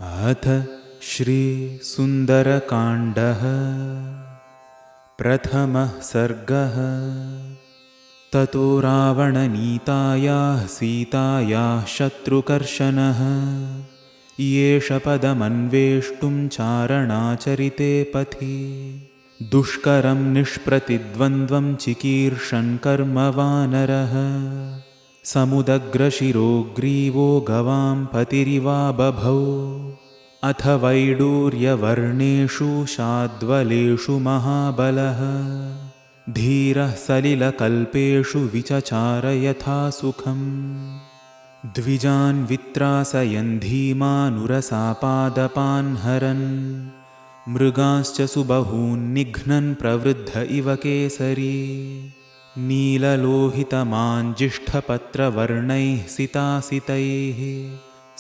अथ श्रीसुन्दरकाण्डः प्रथमः सर्गः। ततो रावणनीतायाः सीतायाः शत्रुकर्षणः येष पदमन्वेष्टुं चारणाचरिते पथि दुष्करं निष्प्रतिद्वन्द्वं चिकीर्षन् कर्मवानरः समुदग्रशिरो ग्रीवो गवां पतिरिवा बभौ अथ वैडूर्यवर्णेषु शाद्वलेषु महाबलः धीरः सलिलकल्पेषु विचचार यथा सुखम् द्विजान् वित्रासयन् धीमानुरसापादपान् हरन् मृगांश्च सुबहून् निघ्नन् प्रवृद्ध इव केसरी नीललोहितमाञ्जिष्ठपत्रवर्णैः सितासितैः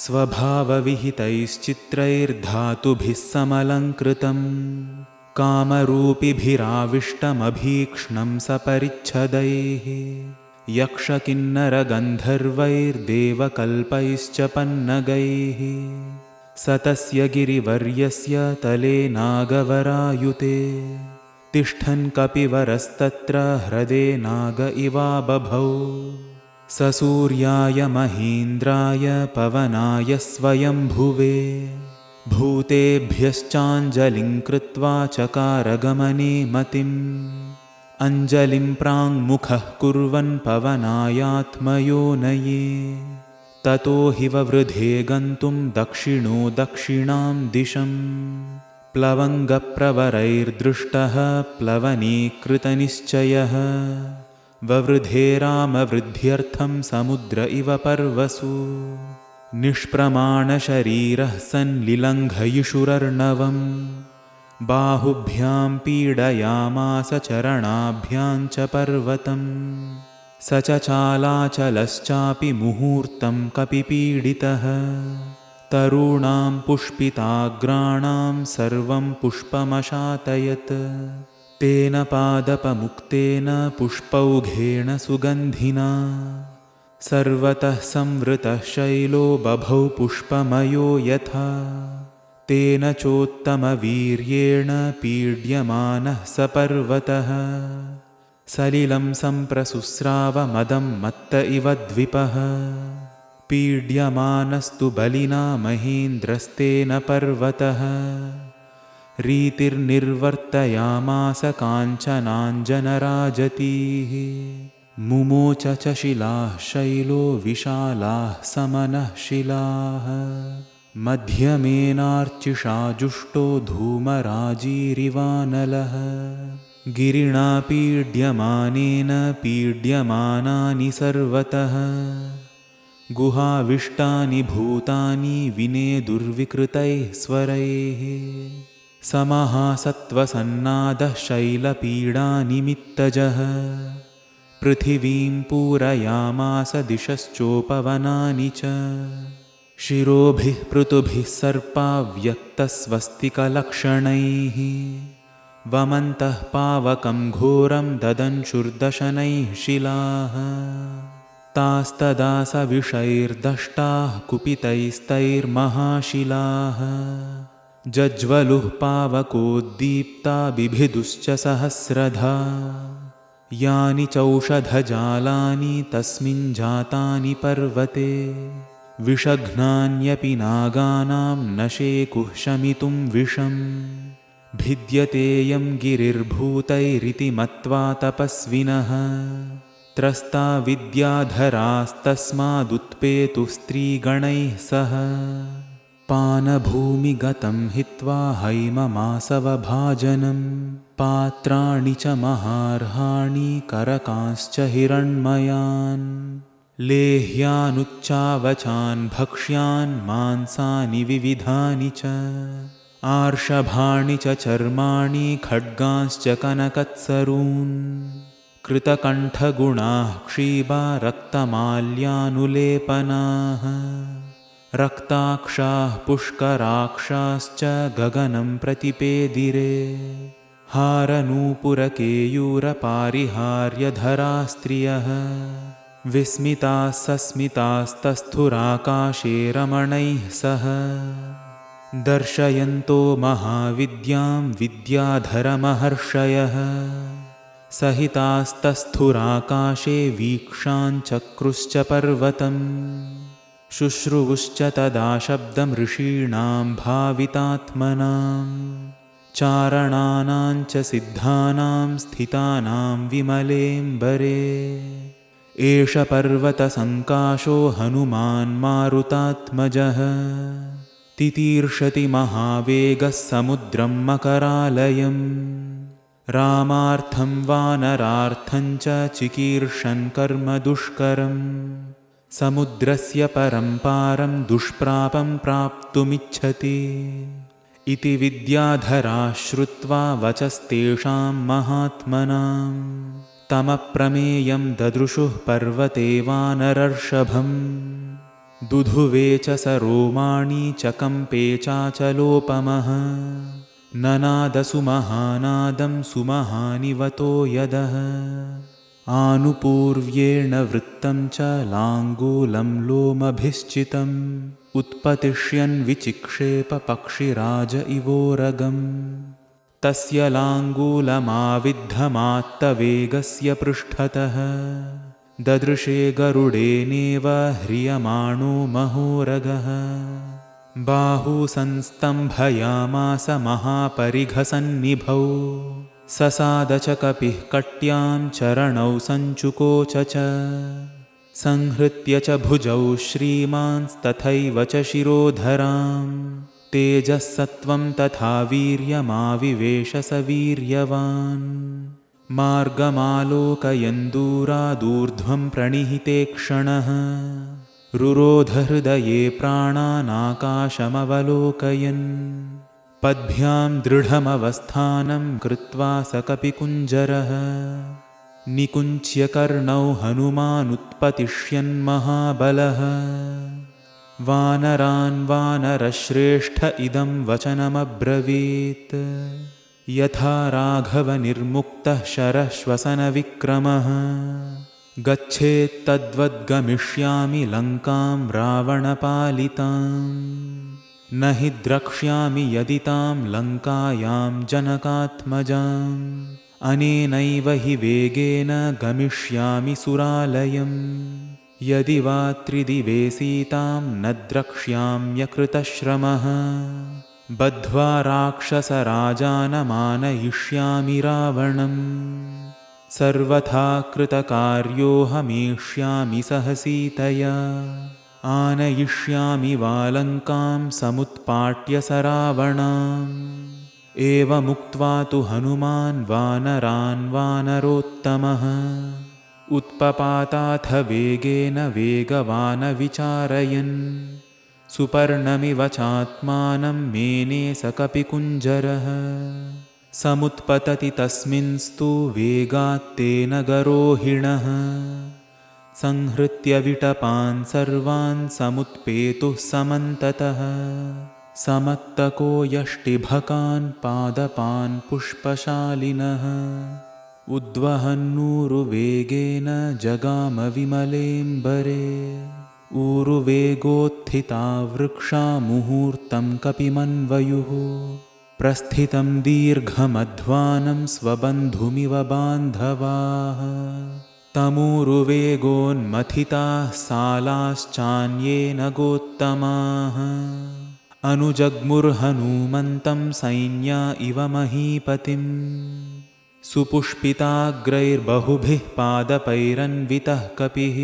स्वभावविहितैश्चित्रैर्धातुभिः समलङ्कृतं कामरूपिभिराविष्टमभीक्ष्णं सपरिच्छदैः यक्षकिन्नरगन्धर्वैर्देवकल्पैश्च पन्नगैः सतस्य गिरिवर्यस्य तले नागवरायुते तिष्ठन् कपिवरस्तत्र ह्रदे नाग इवा बभौ ससूर्याय महेन्द्राय पवनाय स्वयंभुवे भूतेभ्यश्चाञ्जलिं कृत्वा चकारगमने मतिम् अञ्जलिं प्राङ्मुखः कुर्वन् पवनायात्मयोनये ततो हि ववृधे गन्तुं दक्षिणो दक्षिणां दिशम् प्लवङ्गप्रवरैर्दृष्टः प्लवनीकृतनिश्चयः ववृधे रामवृद्ध्यर्थं समुद्र इव पर्वसु निष्प्रमाणशरीरः सन् लिलङ्घयिषुरर्णवम् बाहुभ्यां पीडयामास चरणाभ्यां च पर्वतम् स च चालाचलश्चापि मुहूर्तं कपिपीडितः तरूणां पुष्पिताग्राणां सर्वं पुष्पमशातयत् तेन पादपमुक्तेन पुष्पौघेन सुगन्धिना सर्वतः संवृतः शैलो बभौ पुष्पमयो यथा तेन चोत्तमवीर्येण पीड्यमानः स पर्वतः सलिलं सम्प्रसुस्रावमदं मत्त इव द्विपः पीड्यमानस्तु बलिना महेन्द्रस्तेन पर्वतः रीतिर्निर्वर्तयामास काञ्चनाञ्जनराजतीः मुमोच च शिलाः शैलो विशालाः समनः शिलाः मध्यमेनार्चिषा जुष्टो धूमराजीरिवानलः गिरिणा पीड्यमानेन पीड्यमानानि सर्वतः गुहाविष्टानि भूतानि विनेदुर्विकृतैः स्वरैः समहासत्त्वसन्नादः शैलपीडानिमित्तजः पृथिवीं पूरयामास दिशश्चोपवनानि च शिरोभिः पृतुभिः सर्पाव्यक्तस्वस्तिकलक्षणैः वमन्तः पावकं घोरं ददंशुर्दशनैः शिलाः तास्तदा सविषैर्दष्टाः कुपितैस्तैर्महाशिलाः जज्वलुः पावकोद्दीप्ता बिभिदुश्च सहस्रधा यानि चौषधजालानि तस्मिन् जातानि पर्वते विषघ्नान्यपि नागानां न शेकुः शमितुं विषम् भिद्यतेयं गिरिर्भूतैरिति मत्वा तपस्विनः त्रस्ता विद्याधरास्तस्मादुत्पेतु स्त्रीगणैः सह पानभूमिगतं हित्वा हैममासवभाजनं पात्राणि च महार्हाणि करकांश्च हिरण्मयान् लेह्यानुच्चावचान् भक्ष्यान् मांसानि विविधानि च आर्षभाणि च चर्माणि खड्गांश्च कनकत्सरून् कृतकण्ठगुणाः क्षीबा रक्तमाल्यानुलेपनाः रक्ताक्षाः पुष्कराक्षाश्च गगनं प्रतिपेदिरे हारनूपुरकेयूरपारिहार्यधरा स्त्रियः विस्मिताः सस्मितास्तस्थुराकाशे रमणैः सह दर्शयन्तो महाविद्यां विद्याधरमहर्षयः सहितास्तस्थुराकाशे वीक्षाञ्चक्रुश्च पर्वतम् शुश्रुवुश्च तदा शब्दं ऋषीणां भावितात्मनां चारणानां च सिद्धानां स्थितानां विमलेऽम्बरे एष पर्वतसङ्काशो हनुमान् मारुतात्मजः तितीर्षति महावेगः समुद्रं मकरालयम् रामार्थं वानरार्थं च चिकीर्षन् कर्म दुष्करम् समुद्रस्य परं पारं दुष्प्रापं प्राप्तुमिच्छति इति विद्याधराः श्रुत्वा वचस्तेषां महात्मनां तमप्रमेयं ददृशुः पर्वते वानरर्षभम् दुधुवे च स रोमाणि च कम्पे चाचलोपमः ननादसु महानादं सुमहानिवतो यदः आनुपूर्व्येण वृत्तं च लाङ्गूलं लोमभिश्चितम् उत्पतिष्यन् विचिक्षेप पक्षिराज इवोरगम् तस्य लाङ्गूलमाविद्धमात्तवेगस्य पृष्ठतः ददृशे गरुडेनेव ह्रियमाणो महोरगः बाहू संस्तम्भयामास महापरिघसन्निभौ ससाद च कपिः कट्यां चरणौ सञ्चुकोच च संहृत्य च भुजौ श्रीमांस्तथैव च शिरोधरां तेजः सत्त्वं तथा वीर्यमाविवेश स वीर्यवान् मार्गमालोकयन् दूरादूर्ध्वं प्रणिहिते क्षणः रुरोधहृदये प्राणानाकाशमवलोकयन् पद्भ्यां दृढमवस्थानं कृत्वा स कपिकुञ्जरः निकुञ्च्य कर्णौ हनुमानुत्पतिष्यन्महाबलः वानरान् वानरश्रेष्ठ इदं वचनमब्रवीत् यथा राघवनिर्मुक्तः शरश्वसनविक्रमः गच्छेत्तद्वद्गमिष्यामि लङ्कां रावणपालिताम् न हि द्रक्ष्यामि यदि तां लङ्कायां जनकात्मजाम् अनेनैव हि वेगेन गमिष्यामि सुरालयम् यदि वा त्रिदिवे सीतां न द्रक्ष्याम्यकृतश्रमः बद्ध्वा राक्षसराजानमानयिष्यामि रावणम् सर्वथा कृतकार्योऽहमेष्यामि सह सीतया आनयिष्यामि वालङ्कां समुत्पाट्य स रावणाम् एवमुक्त्वा तु हनुमान् वानरान् वानरोत्तमः उत्पपाताथ वेगेन वेगवान् विचारयन् सुपर्णमिव चात्मानं मेने स कपिकुञ्जरः समुत्पतति तस्मिंस्तु वेगात्तेन गरोहिणः संहृत्य विटपान् सर्वान् समुत्पेतुः समन्ततः समत्तको यष्टिभकान् पादपान् पुष्पशालिनः उद्वहन्नूरुवेगेन जगाम विमलेऽम्बरे ऊरुवेगोत्थिता वृक्षा मुहूर्तं कपिमन्वयुः प्रस्थितं दीर्घमध्वानं स्वबन्धुमिव बान्धवाः तमूरुवेगोन्मथिताः सालाश्चान्येन गोत्तमाः अनुजग्मुर्हनूमन्तं सैन्या इव महीपतिम् सुपुष्पिताग्रैर्बहुभिः पादपैरन्वितः कपिः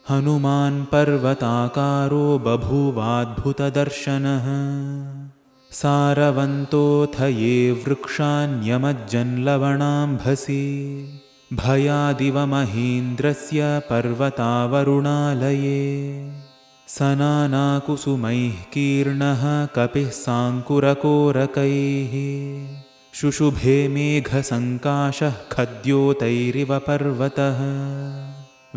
हनुमान् पर्वताकारो बभूवाद्भुतदर्शनः सारवन्तोऽथ ये वृक्षान्यमज्जन्लवणाम्भसि भयादिव महेन्द्रस्य पर्वतावरुणालये सनानाकुसुमैः कीर्णः कपिः साङ्कुरकोरकैः शुशुभे मेघसङ्काशः खद्योतैरिव पर्वतः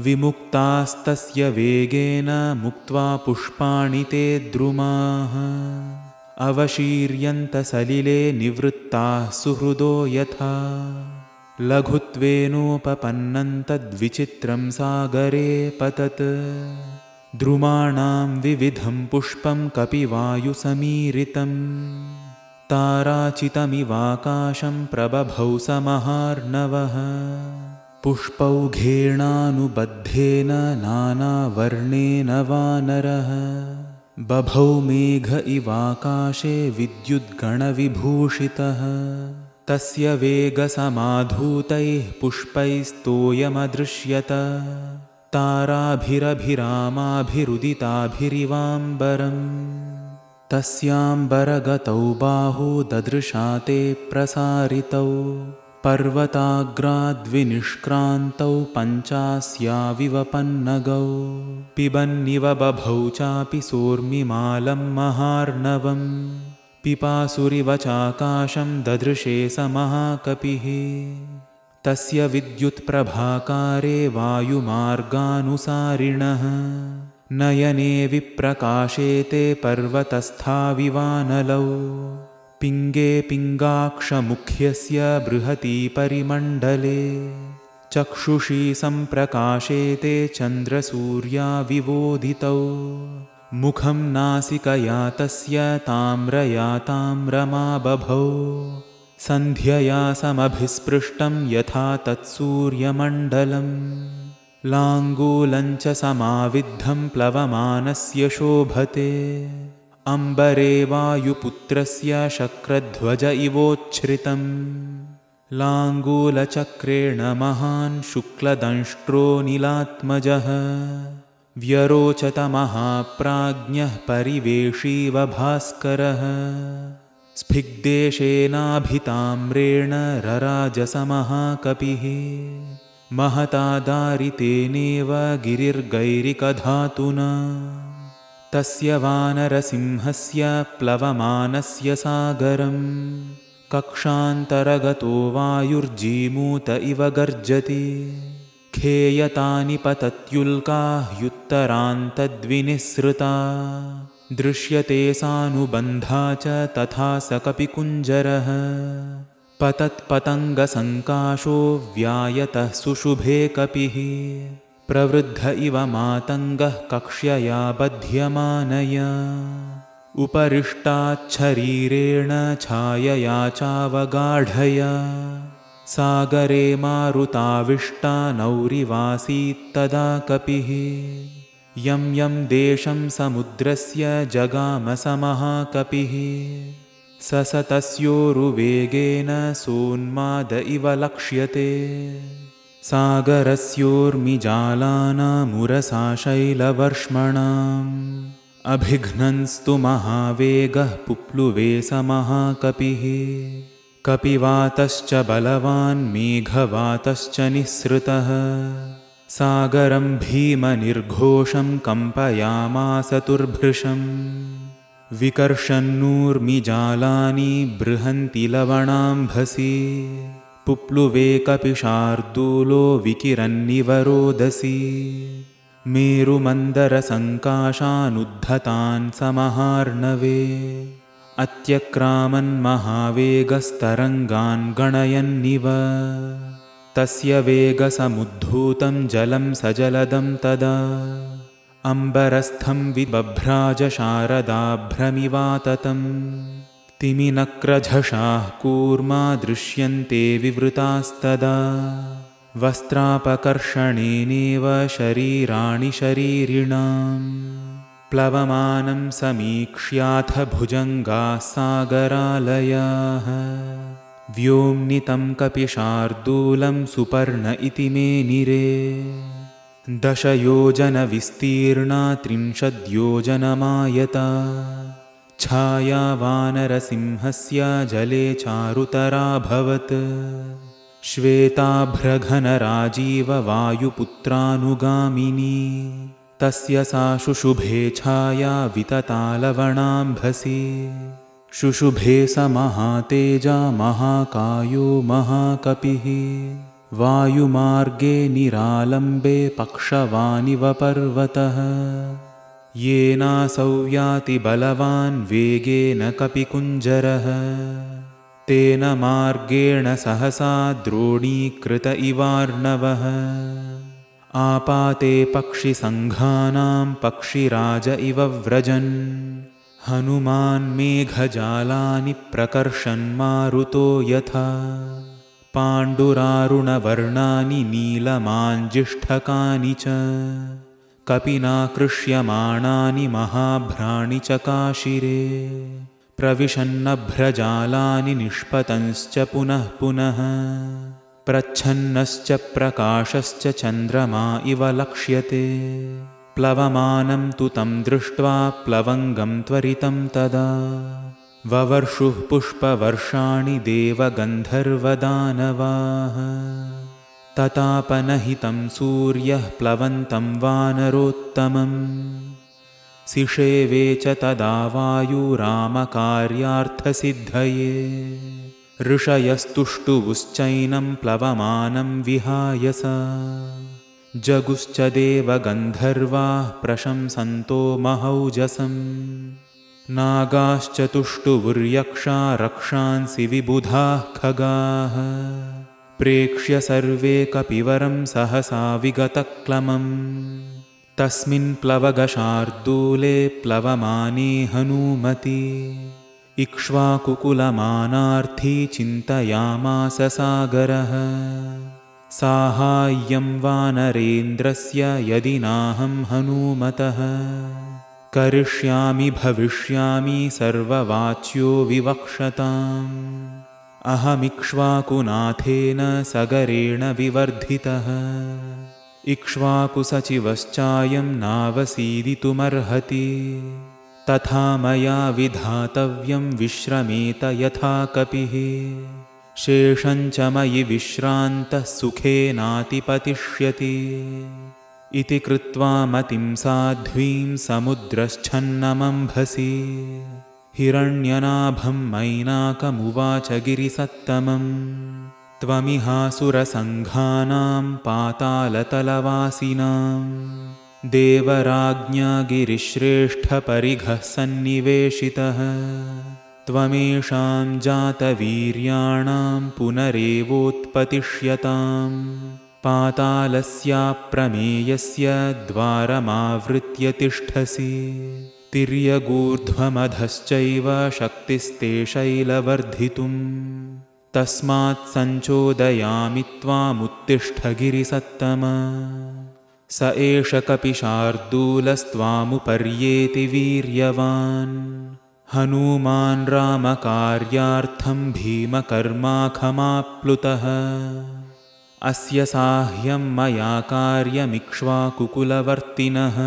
विमुक्तास्तस्य वेगेन मुक्त्वा पुष्पाणि ते द्रुमाः अवशीर्यन्त सलिले निवृत्ताः सुहृदो यथा लघुत्वेनोपपन्नं तद्विचित्रं सागरे पतत् द्रुमाणां विविधं पुष्पं कपिवायुसमीरितं ताराचितमिवाकाशं प्रबभौ स महार्णवः पुष्पौघेणानुबद्धेन नानावर्णेन वानरः बभौ मेघ इवाकाशे विद्युद्गणविभूषितः तस्य वेगसमाधूतैः पुष्पैस्तोयमदृश्यत ताराभिरभिरामाभिरुदिताभिरिवाम्बरम् तस्याम्बरगतौ बाहू ददृशा ते प्रसारितौ पर्वताग्राद्विनिष्क्रान्तौ पञ्चास्याविव पन्नगौ पिबन्निव बभौ चापि सोर्मिमालं महार्णवम् पिपासुरिव चाकाशं ददृशे स महाकपिः तस्य विद्युत्प्रभाकारे वायुमार्गानुसारिणः नयने विप्रकाशे ते पर्वतस्थाविवानलौ पिङ्गे पिङ्गाक्षमुख्यस्य बृहती परिमण्डले चक्षुषी सम्प्रकाशे ते चन्द्रसूर्या विवोधितौ मुखं नासिकया तस्य ताम्रया ताम्रमा बभौ सन्ध्यया समभिस्पृष्टं यथा तत्सूर्यमण्डलम् लाङ्गूलं च समाविद्धं प्लवमानस्य शोभते अम्बरे वायुपुत्रस्य शक्रध्वज इवोच्छ्रितम् लाङ्गूलचक्रेण महान् शुक्लदंष्ट्रो नीलात्मजः व्यरोचत महाप्राज्ञः परिवेशीव भास्करः स्फिग्देशेनाभिताम्रेण रराजस महाकपिः महता दारितेनेव गिरिर्गैरिकधातुना तस्य वानरसिंहस्य प्लवमानस्य सागरम् कक्षान्तरगतो वायुर्जीमूत इव गर्जति खेयतानि पतत्युल्काः युत्तरान्तद्विनिःसृता दृश्यते सानुबन्धा च तथा स कपिकुञ्जरः पतत्पतङ्गसङ्काशो व्यायतः सुशुभे कपिः प्रवृद्ध इव मातङ्गः कक्ष्यया बध्यमानया उपरिष्टाच्छरीरेण छायया चावगाढया सागरे मारुताविष्टा नौरिवासीत्तदा कपिः यं यं देशं समुद्रस्य जगाम स महाकपिः स तस्योरुवेगेन सोन्माद इव लक्ष्यते सागरस्योर्मिजालानामुरसा शैलवर्ष्मणाम् अभिघ्नंस्तु महावेगः पुप्लुवे स महाकपिः कपिवातश्च बलवान् मेघवातश्च निःसृतः सागरं भीमनिर्घोषं कम्पयामास तुर्भृशम् विकर्षन्नूर्मिजालानि बृहन्ति लवणाम्भसि पुप्लुवे कपिशार्दूलो विकिरन्निव रोदसी मेरुमन्दरसङ्काशानुद्धतान् स महार्णवे अत्यक्रामन्महावेगस्तरङ्गान् गणयन्निव तस्य वेगसमुद्धूतं जलं सजलदं तदा अम्बरस्थं विबभ्राज शारदाभ्रमिवाततम् तिमिनक्रझषाः कूर्मा दृश्यन्ते विवृतास्तदा वस्त्रापकर्षणेनेव शरीराणि शरीरिणाम् प्लवमानं समीक्ष्याथ भुजङ्गाः सागरालयाः व्योम्नितं कपिशार्दूलं सुपर्ण इति मेनिरे 10 योजनविस्तीर्णा 30 योजनमायता छाया वानरसिंहस्य जले चारुतराभवत् श्वेताभ्रघनराजीववायुपुत्रानुगामिनी तस्य सा शुशुभे छाया विततालवणाम्भसि शुशुभे स महातेजा महाकायो महाकपिः वायुमार्गे निरालम्बे पक्षवानिव पर्वतः येनासौ याति बलवान् वेगेन कपिकुञ्जरः तेन मार्गेण सहसा द्रोणीकृत इवार्णवः आपाते पक्षिसङ्घानां पक्षिराज इव व्रजन् हनुमान् मेघजालानि प्रकर्षन् मारुतो यथा पाण्डुरारुणवर्णानि नीलमाञ्जिष्ठकानि च कपिना कृष्यमाणानि महाभ्राणि चकाशिरे प्रविशन्नभ्रजालानि निष्पतंश्च पुनः पुनः प्रच्छन्नश्च प्रकाशश्च चन्द्रमा इव लक्ष्यते प्लवमानं तु तं दृष्ट्वा प्लवङ्गं त्वरितं तदा ववर्षुः पुष्पवर्षाणि देवगन्धर्वदानवाः ततापनहितं सूर्यः प्लवन्तं वानरोत्तमम् सिषेवे च तदा वायुरामकार्यार्थसिद्धये ऋषयस्तुष्टुवुश्चैनं प्लवमानं विहाय सा जगुश्च देवगन्धर्वाः प्रशंसन्तो महौजसम् नागाश्च तुष्टुवुर्यक्षा रक्षांसि विबुधाः खगाः प्रेक्ष्य सर्वे कपिवरं सहसा विगतक्लमम् तस्मिन् प्लवगशार्दूले प्लवमाने हनूमति इक्ष्वाकुकुलमानार्थी चिन्तयामास सागरः साहाय्यं वानरेन्द्रस्य यदि नाहं हनूमतः करिष्यामि भविष्यामि सर्ववाच्यो विवक्षताम् अहमिक्ष्वाकुनाथेन सगरेण विवर्धितः इक्ष्वाकुसचिवश्चायं नावसीदितुमर्हति तथा मया विधातव्यं विश्रमेत यथा कपिः शेषञ्च मयि विश्रान्तः सुखेनातिपतिष्यति इति कृत्वा मतिं साध्वीं समुद्रश्छन्नमम्भसि हिरण्यनाभं मैनाकमुवाच गिरिसत्तमम् त्वमिहासुरसङ्घानां पातालतलवासिनां देवराज्ञा गिरिश्रेष्ठपरिघः सन्निवेशितः त्वमेषां जातवीर्याणां पुनरेवोत्पतिष्यताम् पातालस्याप्रमेयस्य द्वारमावृत्य तिष्ठसि तिर्यगूर्ध्वमधश्चैव शक्तिस्ते शैलवर्धितुम् तस्मात् सञ्चोदयामि त्वामुत्तिष्ठ गिरिसत्तम स एष कपिशार्दूलस्त्वामुपर्येति वीर्यवान् हनूमान् रामकार्यार्थं भीमकर्माखमाप्लुतः अस्य साह्यं मया कार्यमिक्ष्वाकुकुलवर्तिनः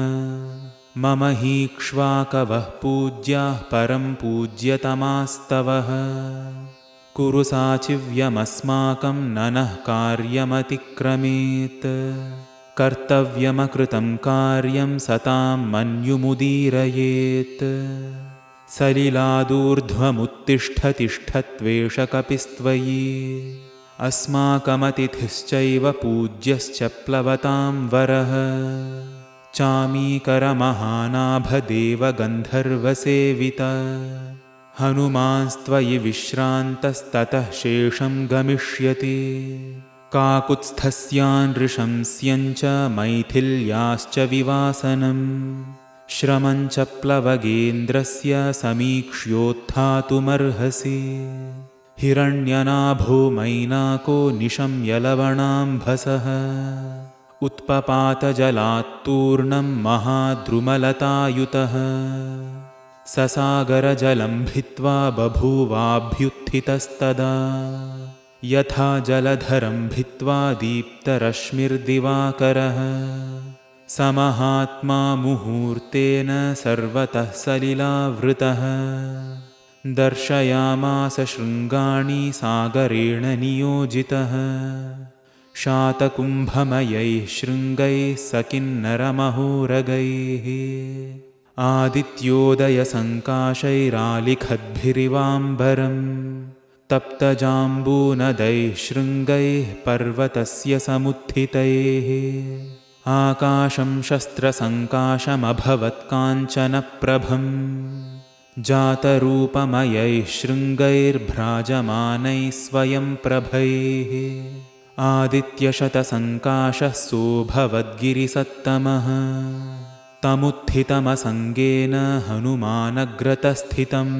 मम हीक्ष्वाकवः पूज्याः परं पूज्यतमास्तवः कुरु साचिव्यमस्माकं ननः कार्यमतिक्रमेत् कर्तव्यमकृतं कार्यं सतां मन्युमुदीरयेत् सलिलादूर्ध्वमुत्तिष्ठतिष्ठत्वेष कपिस्त्वयि अस्माकमतिथिश्चैव पूज्यश्च प्लवतां वरः चामीकरमहानाभदेवगन्धर्वसेविता हनुमांस्त्वयि विश्रान्तस्ततः शेषं गमिष्यति काकुत्स्थस्यानृशंस्यञ्च मैथिल्याश्च विवासनं श्रमञ्च प्लवगेन्द्रस्य समीक्ष्योत्थातुमर्हसि हिरण्यनाभो मैनाको निशम्य लवणाम्भसः उत्पपातजलात्तूर्णं महाद्रुमलतायुतः ससागरजलं भित्त्वा बभूवाभ्युत्थितस्तदा यथा जलधरं भित्त्वा दीप्तरश्मिर्दिवाकरः समहात्मा मुहूर्तेन सर्वतः सलिलावृतः दर्शयामास शृङ्गाणि सागरेण नियोजितः शातकुम्भमयैः शृङ्गैः सकिन्नरमहोरगैः आदित्योदयसङ्काशैरालिखद्भिरिवाम्बरम् तप्तजाम्बूनदैः शृङ्गैः पर्वतस्य समुत्थितैः आकाशं शस्त्रसङ्काशमभवत्काञ्चनप्रभम् जातरूपमयैः शृङ्गैर्भ्राजमानैः स्वयं प्रभैः आदित्यशतसङ्काशः सोऽभवद्गिरिसत्तमः तमुत्थितमसङ्गेन हनुमानग्रतस्थितं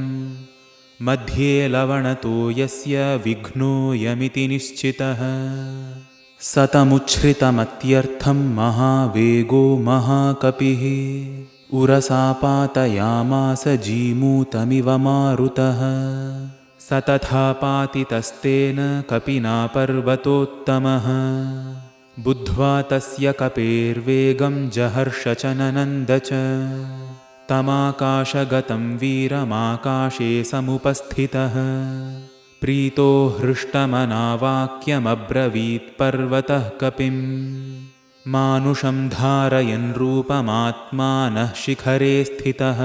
मध्ये लवणतो यस्य विघ्नोऽयमिति निश्चितः सतमुच्छ्रितमत्यर्थं महावेगो महाकपिः उरसा पातयामास जीमूतमिव मारुतः स तथा पातितस्तेन कपिना पर्वतोत्तमः बुद्ध्वा तस्य कपेर्वेगं जहर्ष च ननन्द च तमाकाशगतं वीरमाकाशे समुपस्थितः प्रीतो हृष्टमना वाक्यमब्रवीत् पर्वतः कपिं मानुषं धारयन् रूपमात्मानः शिखरे स्थितः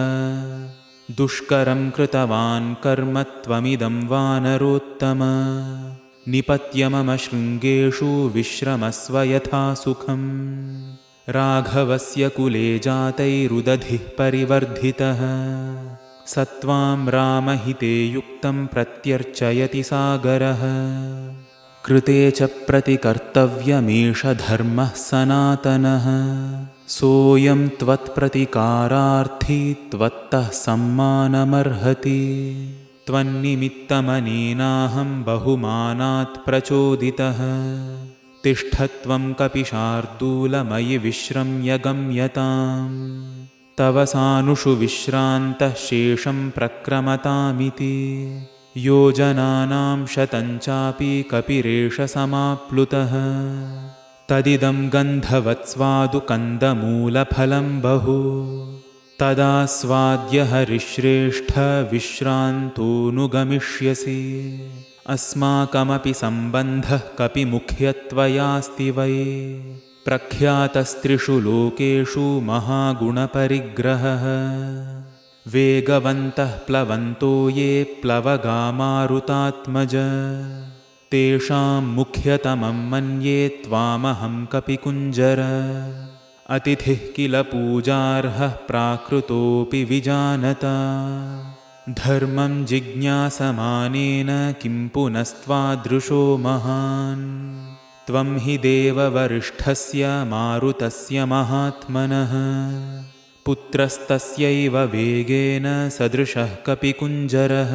दुष्करं कृतवान् कर्म त्वमिदं वानरोत्तम निपत्य मम शृङ्गेषु विश्रमस्व यथा सुखम् राघवस्य कुले जातैरुदधिः परिवर्धितः स त्वां रामहिते युक्तं प्रत्यर्चयति सागरः कृते च प्रतिकर्तव्यमेष धर्मः सनातनः सोऽयं त्वत्प्रतिकारार्थी त्वत्तः सम्मानमर्हति त्वन्निमित्तमनेनाहं बहुमानात् प्रचोदितः तिष्ठत्वं कपिशार्दूल मयि विश्रम्य गम्यताम् तव सानुषु विश्रान्तः शेषं प्रक्रमतामिति योजनानां शतं चापि कपिरेष समाप्लुतः तदिदं गन्धवत्स्वादु कन्दमूलफलं बहु तदास्वाद्य हरिश्रेष्ठ विश्रान्तोऽनुगमिष्यसि अस्माकमपि सम्बन्धः कपिमुख्यत्वयास्ति वै प्रख्यातस्त्रिषु लोकेषु महागुणपरिग्रहः वेगवन्तः प्लवन्तो ये प्लवगामारुतात्मज तेषां मुख्यतमं मन्ये त्वामहं कपिकुञ्जर अतिथिः किल पूजार्हः प्राकृतोऽपि विजानता धर्मं जिज्ञासमानेन किं पुनस्त्वादृशो महान् त्वं हि देववरिष्ठस्य मारुतस्य महात्मनः पुत्रस्तस्यैव वेगेन सदृशः कपिकुञ्जरः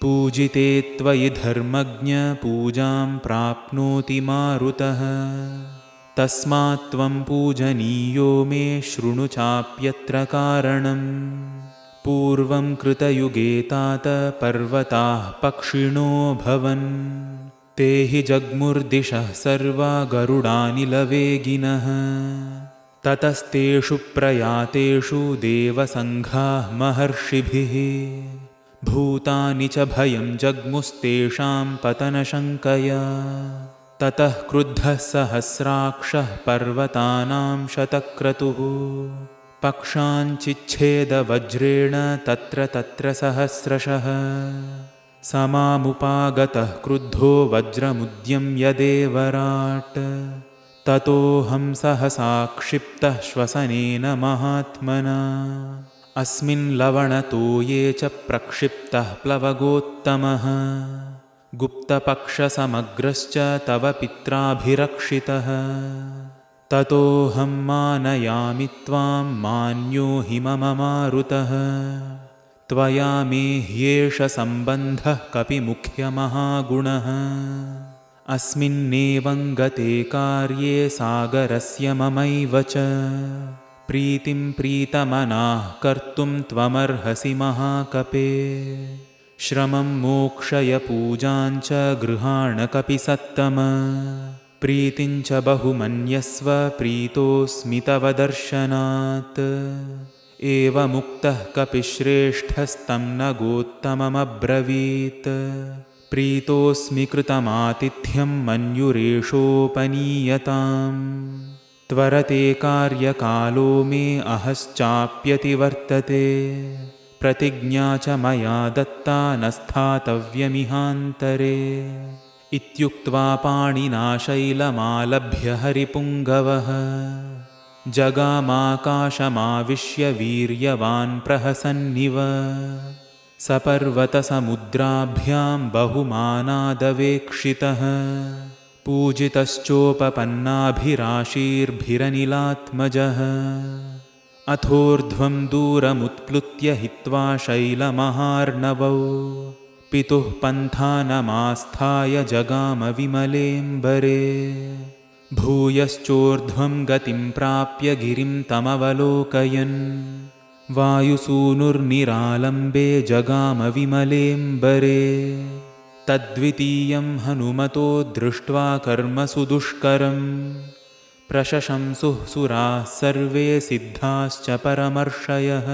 पूजिते त्वयि धर्मज्ञ पूजां प्राप्नोति मारुतः तस्मात् त्वं पूजनीयो मे शृणु चाप्यत्र कारणम् पूर्वं कृतयुगे तात पर्वताः पक्षिणो भवन् ते हि जग्मुर्दिशः सर्वा गरुडानिलवेगिनः ततस्तेषु प्रयातेषु देवसङ्घाः महर्षिभिः भूतानि च भयं जग्मुस्तेषां पतनशङ्कया ततः क्रुद्धः सहस्राक्षः पर्वतानां शतक्रतुः पक्षाञ्चिच्छेदवज्रेण तत्र तत्र सहस्रशः समामुपागतः क्रुद्धो वज्रमुद्यम्य देवराट् ततोऽहं सहसा क्षिप्तः श्वसनेन महात्मना अस्मिन् लवणतो ये च प्रक्षिप्तः प्लवगोत्तमः गुप्तपक्षसमग्रश्च तव पित्राभिरक्षितः ततोऽहं मानयामि त्वां मान्यो हि मम मारुतः त्वया मे ह्येष सम्बन्धः कपिमुख्यमहागुणः अस्मिन्नेवं गते कार्ये सागरस्य ममैव च प्रीतिं प्रीतमनाः कर्तुं त्वमर्हसि महाकपे श्रमं मोक्षय पूजां च गृहाण कपिसत्तम प्रीतिं च बहुमन्यस्व प्रीतोऽस्मि तव दर्शनात् एवमुक्तः कपिश्रेष्ठस्तं न गोत्तममब्रवीत् प्रीतोऽस्मि कृतमातिथ्यं मन्युरेषोपनीयताम् त्वरते कार्यकालो मे अहश्चाप्यतिवर्तते प्रतिज्ञा च मया दत्ता न स्थातव्यमिहान्तरे इत्युक्त्वा पाणिना शैलमालभ्य हरिपुङ्गवः जगामाकाशमाविश्य वीर्यवान् प्रहसन्निव सपर्वतसमुद्राभ्यां बहुमानादवेक्षितः पूजितश्चोपपन्नाभिराशीर्भिरनिलात्मजः अथोर्ध्वं दूरमुत्प्लुत्य हित्वा शैलमहार्णवौ पितुः पन्थानमास्थाय जगाम विमलेऽम्बरे भूयश्चोर्ध्वं गतिं प्राप्य गिरिं तमवलोकयन् वायुसूनुर्निरालम्बे जगाम विमलेऽम्बरे तद्वितीयं हनुमतो दृष्ट्वा कर्मसु दुष्करं प्रशशंसुः सुराः सर्वे सिद्धाश्च परमर्षयः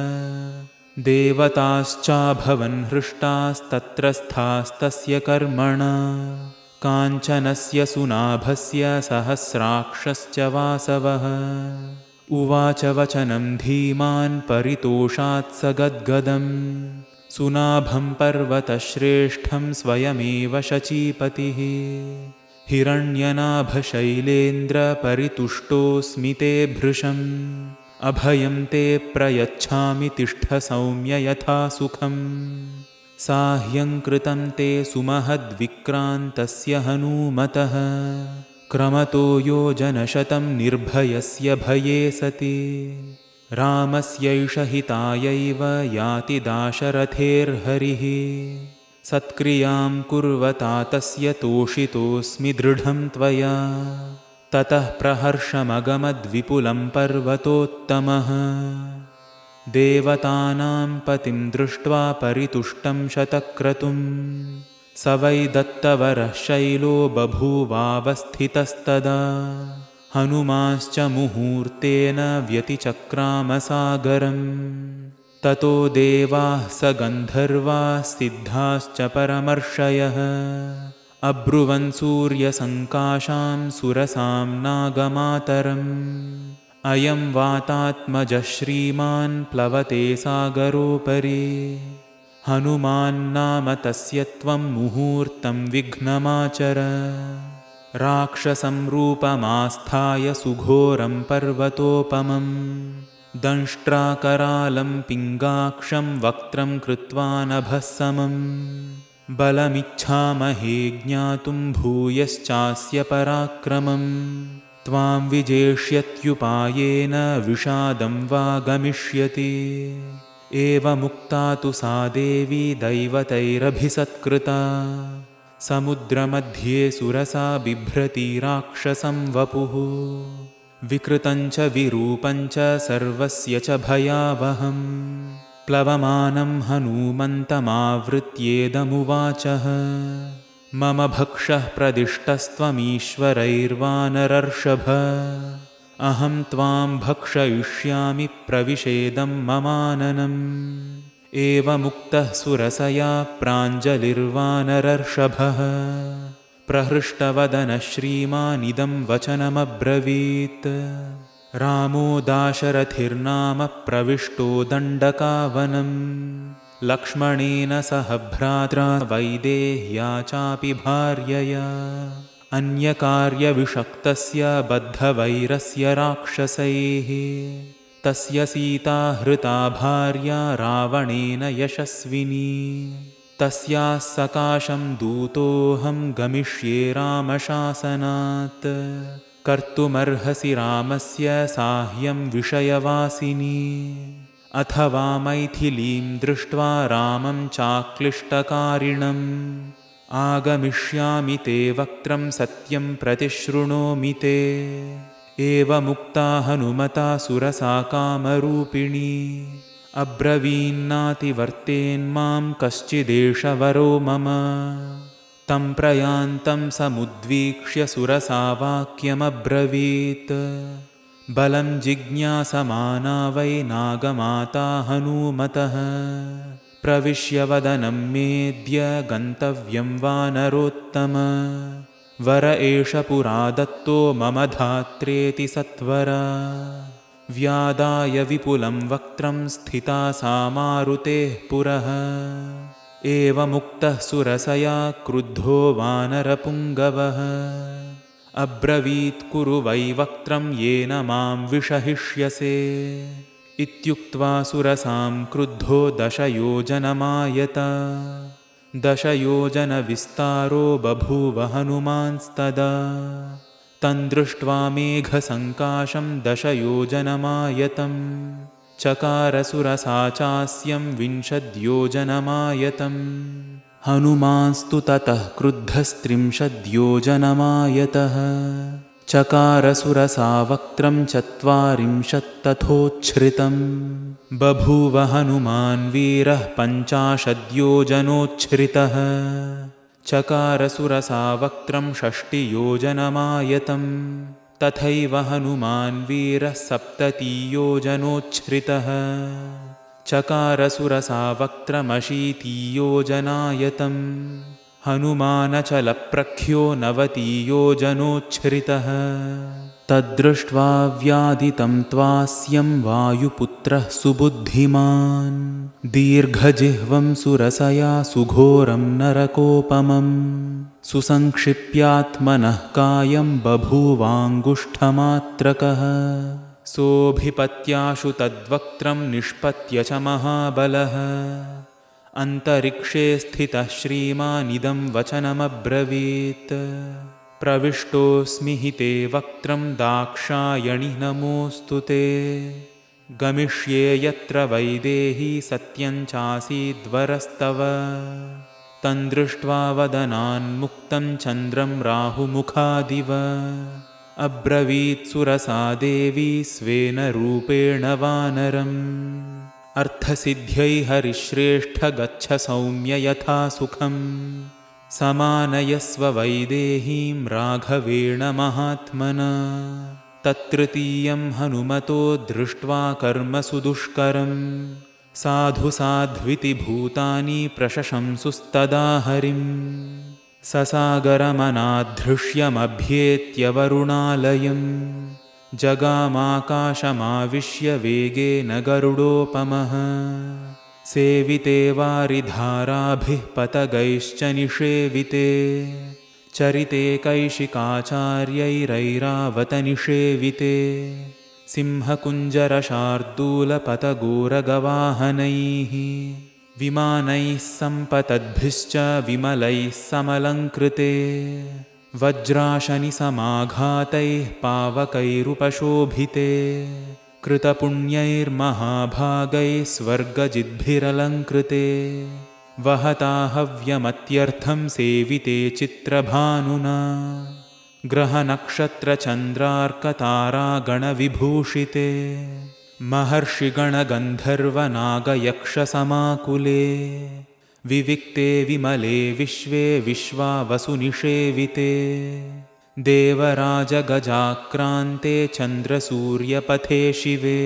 देवताश्चाभवन् हृष्टास्तत्र स्थास्तस्य कर्मणा काञ्चनस्य सुनाभस्य सहस्राक्षश्च वासवः उवाच वचनं धीमान् परितोषात् स गद्गदम् सुनाभं पर्वतश्रेष्ठं स्वयमेव शचीपतिः हिरण्यनाभशैलेन्द्रपरितुष्टोऽस्मि ते भृशम् अभयं ते प्रयच्छामि तिष्ठ सौम्य यथा सुखम् साह्यं कृतं ते सुमहद्विक्रान्तस्य हनूमतः क्रमतो योजनशतं निर्भयस्य भये सति रामस्यैष हितायैव याति दाशरथेर्हरिः सत्क्रियां कुर्वता तस्य तोषितोऽस्मि दृढं त्वया ततः प्रहर्षमगमद्विपुलं पर्वतोत्तमः देवतानां पतिं दृष्ट्वा परितुष्टं शतक्रतुं स वै दत्तवरः शैलो बभूवावस्थितस्तदा हनुमांश्च मुहूर्तेन व्यतिचक्रामसागरम् ततो देवाः स गन्धर्वाः सिद्धाश्च परमर्षयः अब्रुवन् सूर्यसङ्काशां सुरसां नागमातरम् अयं वातात्मजः श्रीमान् प्लवते सागरोपरि हनुमान्नाम तस्य त्वं मुहूर्तं विघ्नमाचर राक्षसं रूपमास्थाय सुघोरं पर्वतोपमं दंष्ट्राकरालं पिङ्गाक्षं वक्त्रं कृत्वा नभःसमं बलमिच्छामहे ज्ञातुं भूयश्चास्य पराक्रमं त्वां विजेष्यत्युपायेन विषादं वा गमिष्यति एवमुक्ता तु सा देवी दैवतैरभिसत्कृता समुद्रमध्ये सुरसा बिभ्रति राक्षसं वपुः विकृतं च विरूपं च सर्वस्य च भयावहं प्लवमानं हनूमन्तमावृत्येदमुवाचः मम भक्षः प्रदिष्टस्त्वमीश्वरैर्वानरर्षभ अहं त्वां भक्षयिष्यामि प्रविशेदं ममाननम् एवमुक्तः सुरसया प्राञ्जलिर्वानरर्षभः प्रहृष्टवदनः श्रीमानिदं वचनमब्रवीत् रामो दाशरथिर्नाम प्रविष्टो दण्डकावनम् लक्ष्मणेन सह भ्रात्रा वैदेह्या चापि भार्यया अन्यकार्यविषक्तस्य बद्धवैरस्य राक्षसैः तस्य सीता हृता भार्या रावणेन यशस्विनी तस्याः सकाशं दूतोऽहं गमिष्ये रामशासनात् कर्तुमर्हसि रामस्य साह्यं विषयवासिनी अथवा मैथिलीं दृष्ट्वा रामं चाक्लिष्टकारिणम् आगमिष्यामि ते वक्त्रं सत्यं प्रतिशृणोमि ते एवमुक्ता हनुमता सुरसा कामरूपिणी अब्रवीन्नातिवर्तेन्मां कश्चिदेषवरो मम तं प्रयान्तं समुद्वीक्ष्य सुरसा वाक्यमब्रवीत् बलं जिज्ञासमाना वै नागमाता हनूमतः प्रविश्य वदनं मेद्य गन्तव्यं वानरोत्तम वर एष पुरा दत्तो मम धात्रेति सत्वरा व्यादाय विपुलं वक्त्रं स्थिता सा मारुतेः पुरः एवमुक्तः सुरसया क्रुद्धो वानरपुङ्गवः अब्रवीत् कुरु वै वक्त्रं येन मां विषहिष्यसे इत्युक्त्वा सुरसां क्रुद्धो दशयोजनमायत दशयोजनविस्तारो बभूव हनुमांस्तदा तन्द्दृष्ट्वा मेघसङ्काशं दशयोजनमायतं चकारसुरसा चास्यं विंशद्योजनमायतम् हनुमांस्तु ततः क्रुद्धस्त्रिंशद्योजनमायतः चकारसुरसा वक्त्रं 40 तथोच्छ्रितं बभूव हनुमान् वीरः 50 योजनोच्छ्रितः चकारसुरसा वक्त्रं 60 योजनमायतं तथैव हनुमान् वीरः 70 योजनोच्छ्रितः चकारसुरसा वक्त्रमशीति योजनायतं हनुमानचलप्रख्यो 90 योजनोच्छ्रितः तद्दृष्ट्वा व्याधितं त्वास्यं वायुपुत्रः सुबुद्धिमान् दीर्घजिह्वं सुरसया सुघोरं नरकोपमं सुसंक्षिप्यात्मनः कायं बभूवाङ्गुष्ठमात्रकः सोऽभिपत्याशु तद्वक्त्रं निष्पत्य च महाबलः अन्तरिक्षे स्थितः श्रीमानिदं वचनमब्रवीत् प्रविष्टोऽस्मि हि ते वक्त्रं दाक्षायणि नमोऽस्तु ते गमिष्ये यत्र वैदेही सत्यं चासीद्वरस्तव तन्दृष्ट्वा वदनान्मुक्तं चन्द्रं राहुमुखादिव अब्रवीत् सुरसा देवी स्वेन रूपेण वानरम् अर्थसिद्ध्यै हरिश्रेष्ठ गच्छ सौम्य यथा सुखं समानयस्व वैदेहीं राघवेण महात्मना तत्तृतीयं हनुमतो दृष्ट्वा कर्म सुदुष्करं साधु साध्विति भूतानि प्रशशंसुस्तदा हरिम् ससागरमनाद्धृष्यमभ्येत्य वरुणालयम् जगामाकाशमाविश्य वेगेन गरुडोपमः सेविते वारिधाराभिः पतगैश्च निषेविते चरिते कैशिकाचार्यैरैरावतनिषेविते सिंहकुञ्जरशार्दूलपतगोरगवाहनैः विमानैः सम्पतद्भिश्च विमलैः समलङ्कृते वज्राशनिसमाघातैः पावकैरुपशोभिते कृतपुण्यैर्महाभागैः स्वर्गजिद्भिरलङ्कृते वहता हव्यमत्यर्थं सेविते चित्रभानुना ग्रहनक्षत्रचन्द्रार्कतारागणविभूषिते महर्षिगणगन्धर्वनागयक्षसमाकुले विविक्ते विमले विश्वे विश्वावसुनिषेविते देवराजगजाक्रान्ते चन्द्रसूर्यपथे शिवे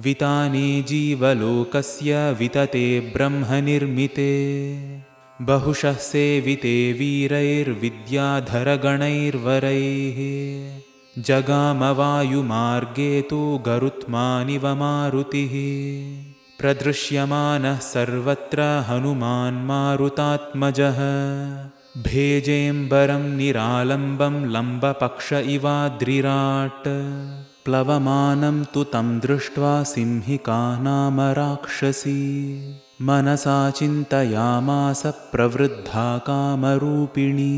विताने जीवलोकस्य वितते ब्रह्मनिर्मिते बहुशः सेविते वीरैर्विद्याधरगणैर्वरैः जगामवायुमार्गे तु गरुत्मानिव मारुतिः प्रदृश्यमानः सर्वत्र हनुमान् मारुतात्मजः भेजेम्बरं निरालम्बं लम्बपक्ष इवाद्रिराट् प्लवमानं तु तं दृष्ट्वा सिंहिका नाम राक्षसी मनसा चिन्तयामास प्रवृद्धा कामरूपिणी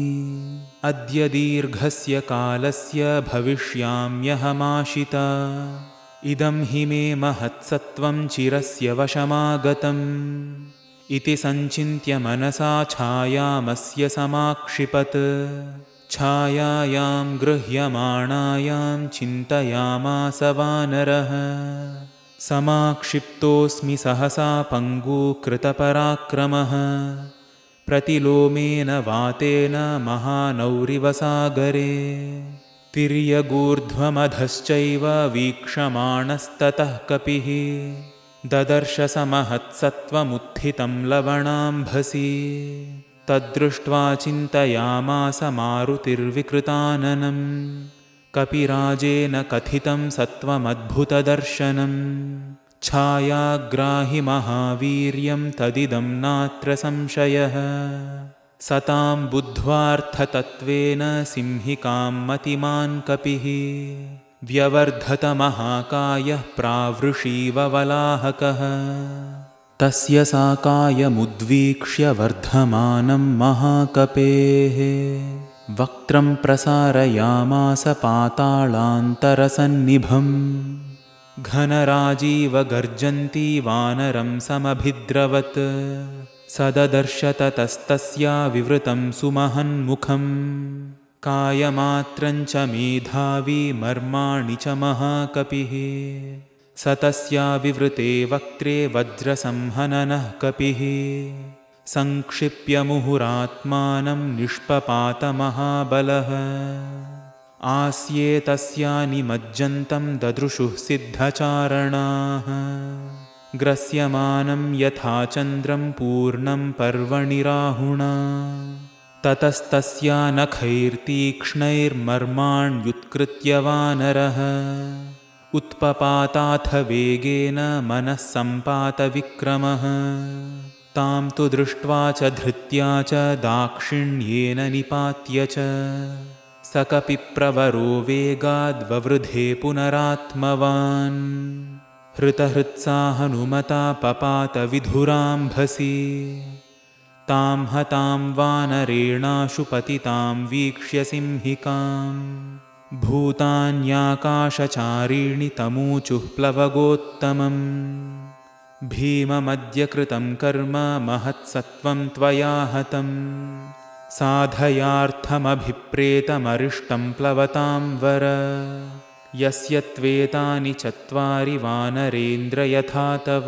अद्य दीर्घस्य कालस्य भविष्याम्यहमाशिता इदं हि मे महत्सत्त्वं चिरस्य वशमागतम् इति सञ्चिन्त्य मनसा छायामस्य समाक्षिपत् छायायां गृह्यमाणायां चिन्तयामास वानरः समाक्षिप्तोऽस्मि सहसा पङ्गूकृतपराक्रमः प्रतिलोमेन वातेन महानौरिव सागरे तिर्यगूर्ध्वमधश्चैव वीक्षमाणस्ततः कपिः ददर्श समहत्सत्त्वमुत्थितं लवणाम्भसि तद्दृष्ट्वा चिन्तयामास मारुतिर्विकृताननं कपिराजेन कथितं सत्त्वमद्भुतदर्शनं छायाग्राहि महावीर्यं तदिदं नात्र संशयः सतां बुद्ध्वार्थतत्त्वेन सिंहिकां मतिमान् कपिः व्यवर्धत महाकायः प्रावृषीव वलाहकः तस्य साकायमुद्वीक्ष्य वर्धमानं महाकपेः वक्त्रं प्रसारयामास पातालान्तरसन्निभम् घनराजीव गर्जन्ती वानरं समभिद्रवत् सददर्श ततस्तस्या विवृतं सुमहन्मुखम् कायमात्रञ्च मेधावी मर्माणि च महाकपिः स तस्या विवृते वक्त्रे वज्रसंहननः कपिः संक्षिप्य मुहुरात्मानं निष्पपात महाबलः आस्ये तस्या निमज्जन्तं ददृशुः सिद्धचारणाः ग्रस्यमानं यथा चन्द्रं पूर्णं पर्वणि राहुणा ततस्तस्या नखैर्तीक्ष्णैर्मर्माण्युत्कृत्य वानरः उत्पपाताथ वेगेन मनः सम्पातविक्रमः तां तु दृष्ट्वा च धृत्या च दाक्षिण्येन निपात्य च स कपिप्रवरो वेगाद्ववृधे पुनरात्मवान् हृतहृत्सा हनुमता पपात विधुराम्भसि तां हतां वानरेणाशु पतितां वीक्ष्य सिंहिकां भूतान्याकाशचारिणि तमूचुः प्लवगोत्तमम् भीममद्य कृतं कर्म महत्सत्वं त्वया हतम् साधयार्थमभिप्रेतमरिष्टं प्लवतां वर यस्य त्वेतानि चत्वारि वानरेन्द्र यथा तव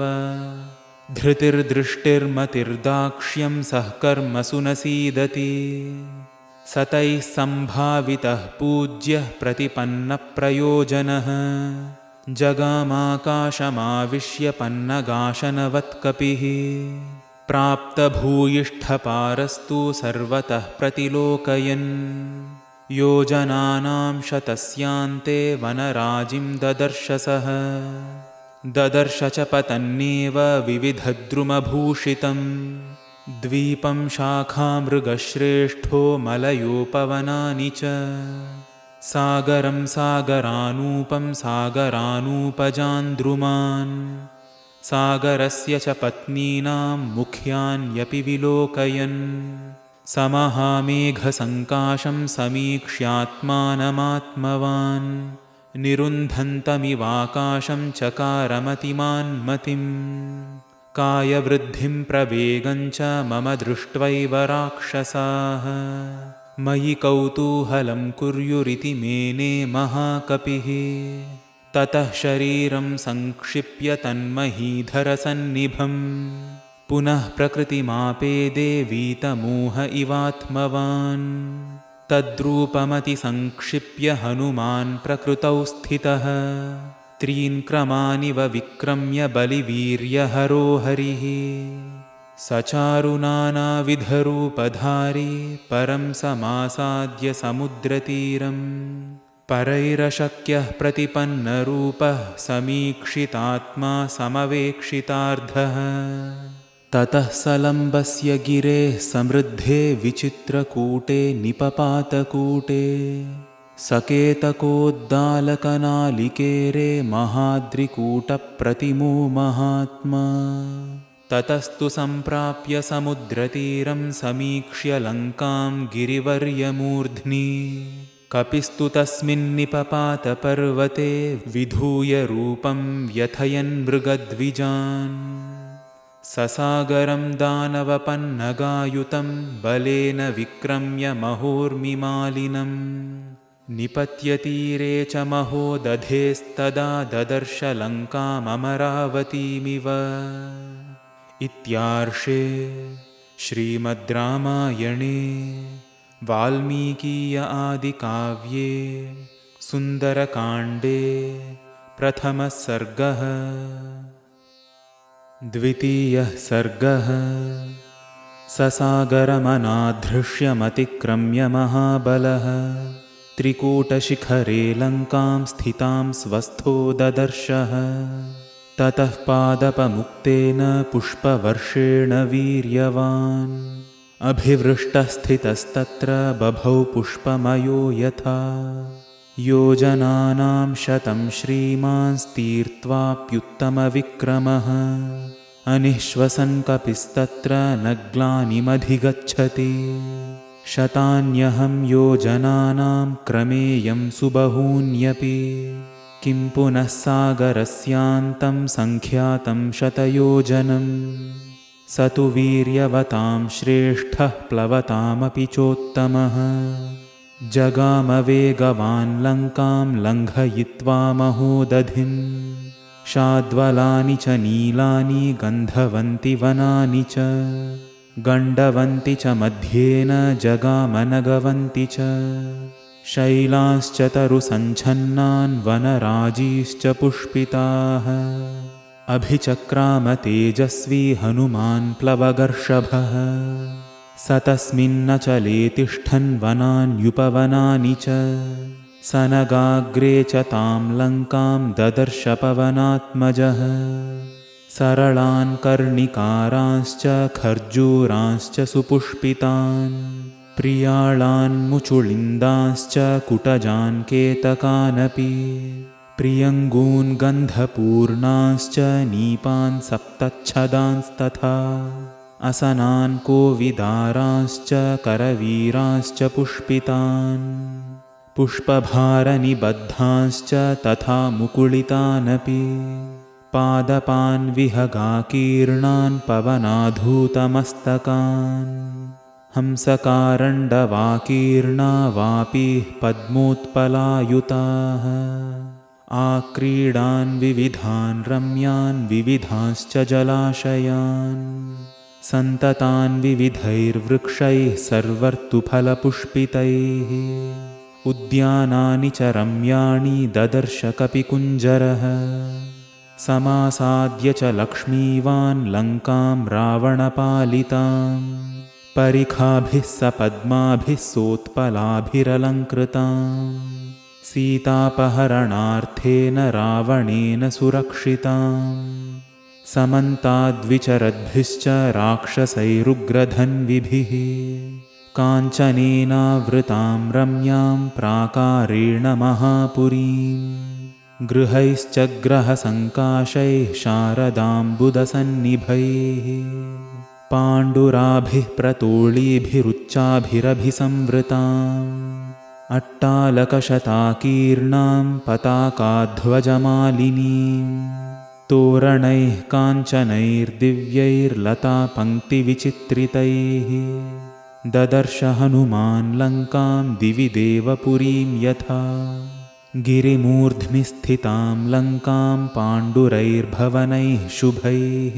धृतिर्दृष्टिर्मतिर्दाक्ष्यं सहकर्मसु न सीदति सतैः सम्भावितः पूज्यः प्रतिपन्नप्रयोजनः जगामाकाशमाविश्य पन्नगाशनवत्कपिः प्राप्तभूयिष्ठपारस्तु सर्वतः प्रतिलोकयन् योजनानां शतस्यान्ते वनराजिं ददर्शसः ददर्श च पतन्नेव विविधद्रुमभूषितं द्वीपं शाखामृगश्रेष्ठो मलयोपवनानि च सागरं सागरानूपं सागरानूपजान्द्रुमान् सागरस्य च पत्नीनां मुख्यान्यपि विलोकयन् समहामेघसङ्काशं समीक्ष्यात्मानमात्मवान् निरुन्धन्तमिवाकाशं चकारमतिमान्मतिम् कायवृद्धिं प्रवेगं च मम दृष्ट्वैव राक्षसाः मयि कौतूहलं कुर्युरिति मेने महाकपिः ततः शरीरं संक्षिप्य तन्महीधरसन्निभं पुनः प्रकृतिमापेदे वीतमोह इवात्मवान् तद्रूपमतिसंक्षिप्य हनुमान् प्रकृतौ स्थितः त्रीन् क्रमानिव विक्रम्य बलिवीर्यहरो हरिः सचारुनानाविधरूपधारी परं समासाद्य समुद्रतीरं परैरशक्यः प्रतिपन्नरूपः समीक्षितात्मा समवेक्षितार्धः ततः सलम्बस्य गिरेः समृद्धे विचित्रकूटे निपपातकूटे सकेतकोद्दालकनालिकेरे महाद्रिकूटप्रतिमो महात्मा ततस्तु सम्प्राप्य समुद्रतीरं समीक्ष्य लङ्कां गिरिवर्यमूर्ध्नि कपिस्तु तस्मिन्निपपातपर्वते विधूय रूपं व्यथयन् मृगद्विजान् ससागरं दानवपन्नगायुतं बलेन विक्रम्य महोर्मिमालिनम् निपत्य तीरे च महोदधेस्तदा ददर्श लङ्काममरावतीमिव। इत्यार्षे श्रीमद् रामायणे वाल्मीकीय आदिकाव्ये सुन्दरकाण्डे प्रथमः सर्गः। द्वितीयः सर्गः। ससागरमनाधृष्यमतिक्रम्य महाबलः त्रिकूटशिखरे लङ्कां स्थितां स्वस्थो ददर्शः। ततः पादपमुक्तेन पुष्पवर्षेण वीर्यवान् अभिवृष्टस्थितस्तत्र बभौ पुष्पमयो यथा। योजनानां शतं श्रीमांस्तीर्त्वाप्युत्तमविक्रमः अनिश्वसन् कपिस्तत्र न ग्लानिमधिगच्छति शतान्यहं योजनानां क्रमेयं सुबहून्यपि किं पुनः सागरस्यान्तं सङ्ख्यातं शतयोजनं स तु वीर्यवतां श्रेष्ठः प्लवतामपि चोत्तमः जगामवेगवान् लङ्कां लङ्घयित्वा महोदधिं शाद्वलानि च नीलानि गन्धवन्ति वनानि च गण्डवन्ति च मध्येन जगामनगवन्ति च शैलांश्च तरुसञ्छन्नान् वनराजीश्च पुष्पिताः अभिचक्राम तेजस्वी हनुमान् प्लवगर्षभः स तस्मिन्नचले तिष्ठन् वनान्युपवनानि च सनगाग्रे च तां लङ्कां ददर्श पवनात्मजः सरलान् कर्णिकारांश्च खर्जूरांश्च सुपुष्पितान् प्रियाळान् मुचुलिन्दांश्च कुटजान् केतकानपि प्रियङ्गून् गन्धपूर्णांश्च नीपान् सप्तच्छदांस्तथा असनान् कोविदारांश्च करवीरांश्च पुष्पितान् पुष्पभारनिबद्धांश्च तथा मुकुलितानपि पादपान् विहगाकीर्णान् पवनाधूतमस्तकान् हंसकारण्डवाकीर्णा वापीः पद्मोत्पलायुताः आक्रीडान् विविधान् रम्यान् विविधांश्च जलाशयान् सन्ततान् विविधैर्वृक्षैः सर्वर्तुफलपुष्पितैः उद्यानानि च रम्याणि ददर्श कपिकुञ्जरः समासाद्य च लक्ष्मीवान् लङ्कां रावणपालितां परिखाभिः सपद्माभिः सोत्पलाभिरलङ्कृतां सीतापहरणार्थेन रावणेन सुरक्षितां समन्ताद्विचरद्भिश्च राक्षसैरुग्रधन्विभिः काञ्चनेनावृतां रम्यां प्राकारेण महापुरीं गृहैश्च ग्रहसङ्काशैः शारदाम्बुदसन्निभैः पाण्डुराभिः प्रतोळीभिरुच्चाभिरभिसंवृताम् अट्टालकशताकीर्णां पताकाध्वजमालिनीं तोरणैः काञ्चनैर्दिव्यैर्लतापङ्क्तिविचित्रितैः ददर्श हनुमान् लङ्कां दिवि देवपुरीं यथा गिरिमूर्ध्नि स्थितां लङ्कां पाण्डुरैर्भवनैः शुभैः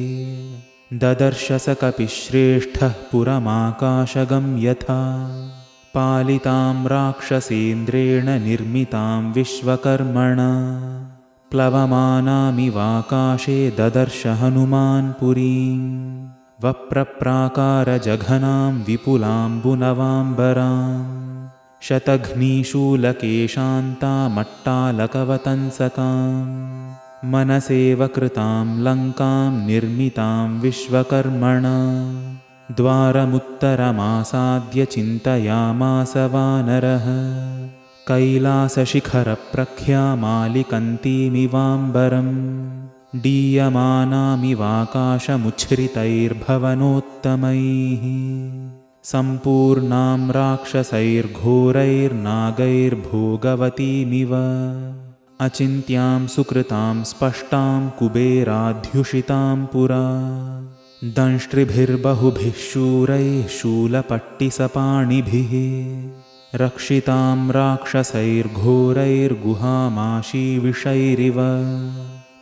ददर्श स कपिश्रेष्ठः पुरमाकाशगं यथा पालितां राक्षसेन्द्रेण निर्मितां विश्वकर्मणा प्लवमानामिवाकाशे ददर्श हनुमान् पुरीं वप्रप्राकारजघनां विपुलाम्बुनवाम्बरां शतघ्नीशूलकेशान्तामट्टालकवतंसकां मनसेव कृतां लङ्कां निर्मितां विश्वकर्मणा द्वारमुत्तरमासाद्य चिन्तयामास वानरः कैलासशिखरप्रख्यामालिकन्तीमिवाम्बरं डीयमानामिवाकाशमुच्छ्रितैर्भवनोत्तमैः सम्पूर्णां राक्षसैर्घोरैर्नागैर्भोगवतीमिव अचिन्त्यां सुकृतां स्पष्टां कुबेराध्युषितां पुरा दंष्ट्रिभिर्बहुभिः शूरैः शूलपट्टिसपाणिभिः रक्षितां राक्षसैर्घोरैर्गुहामाशीविषैरिव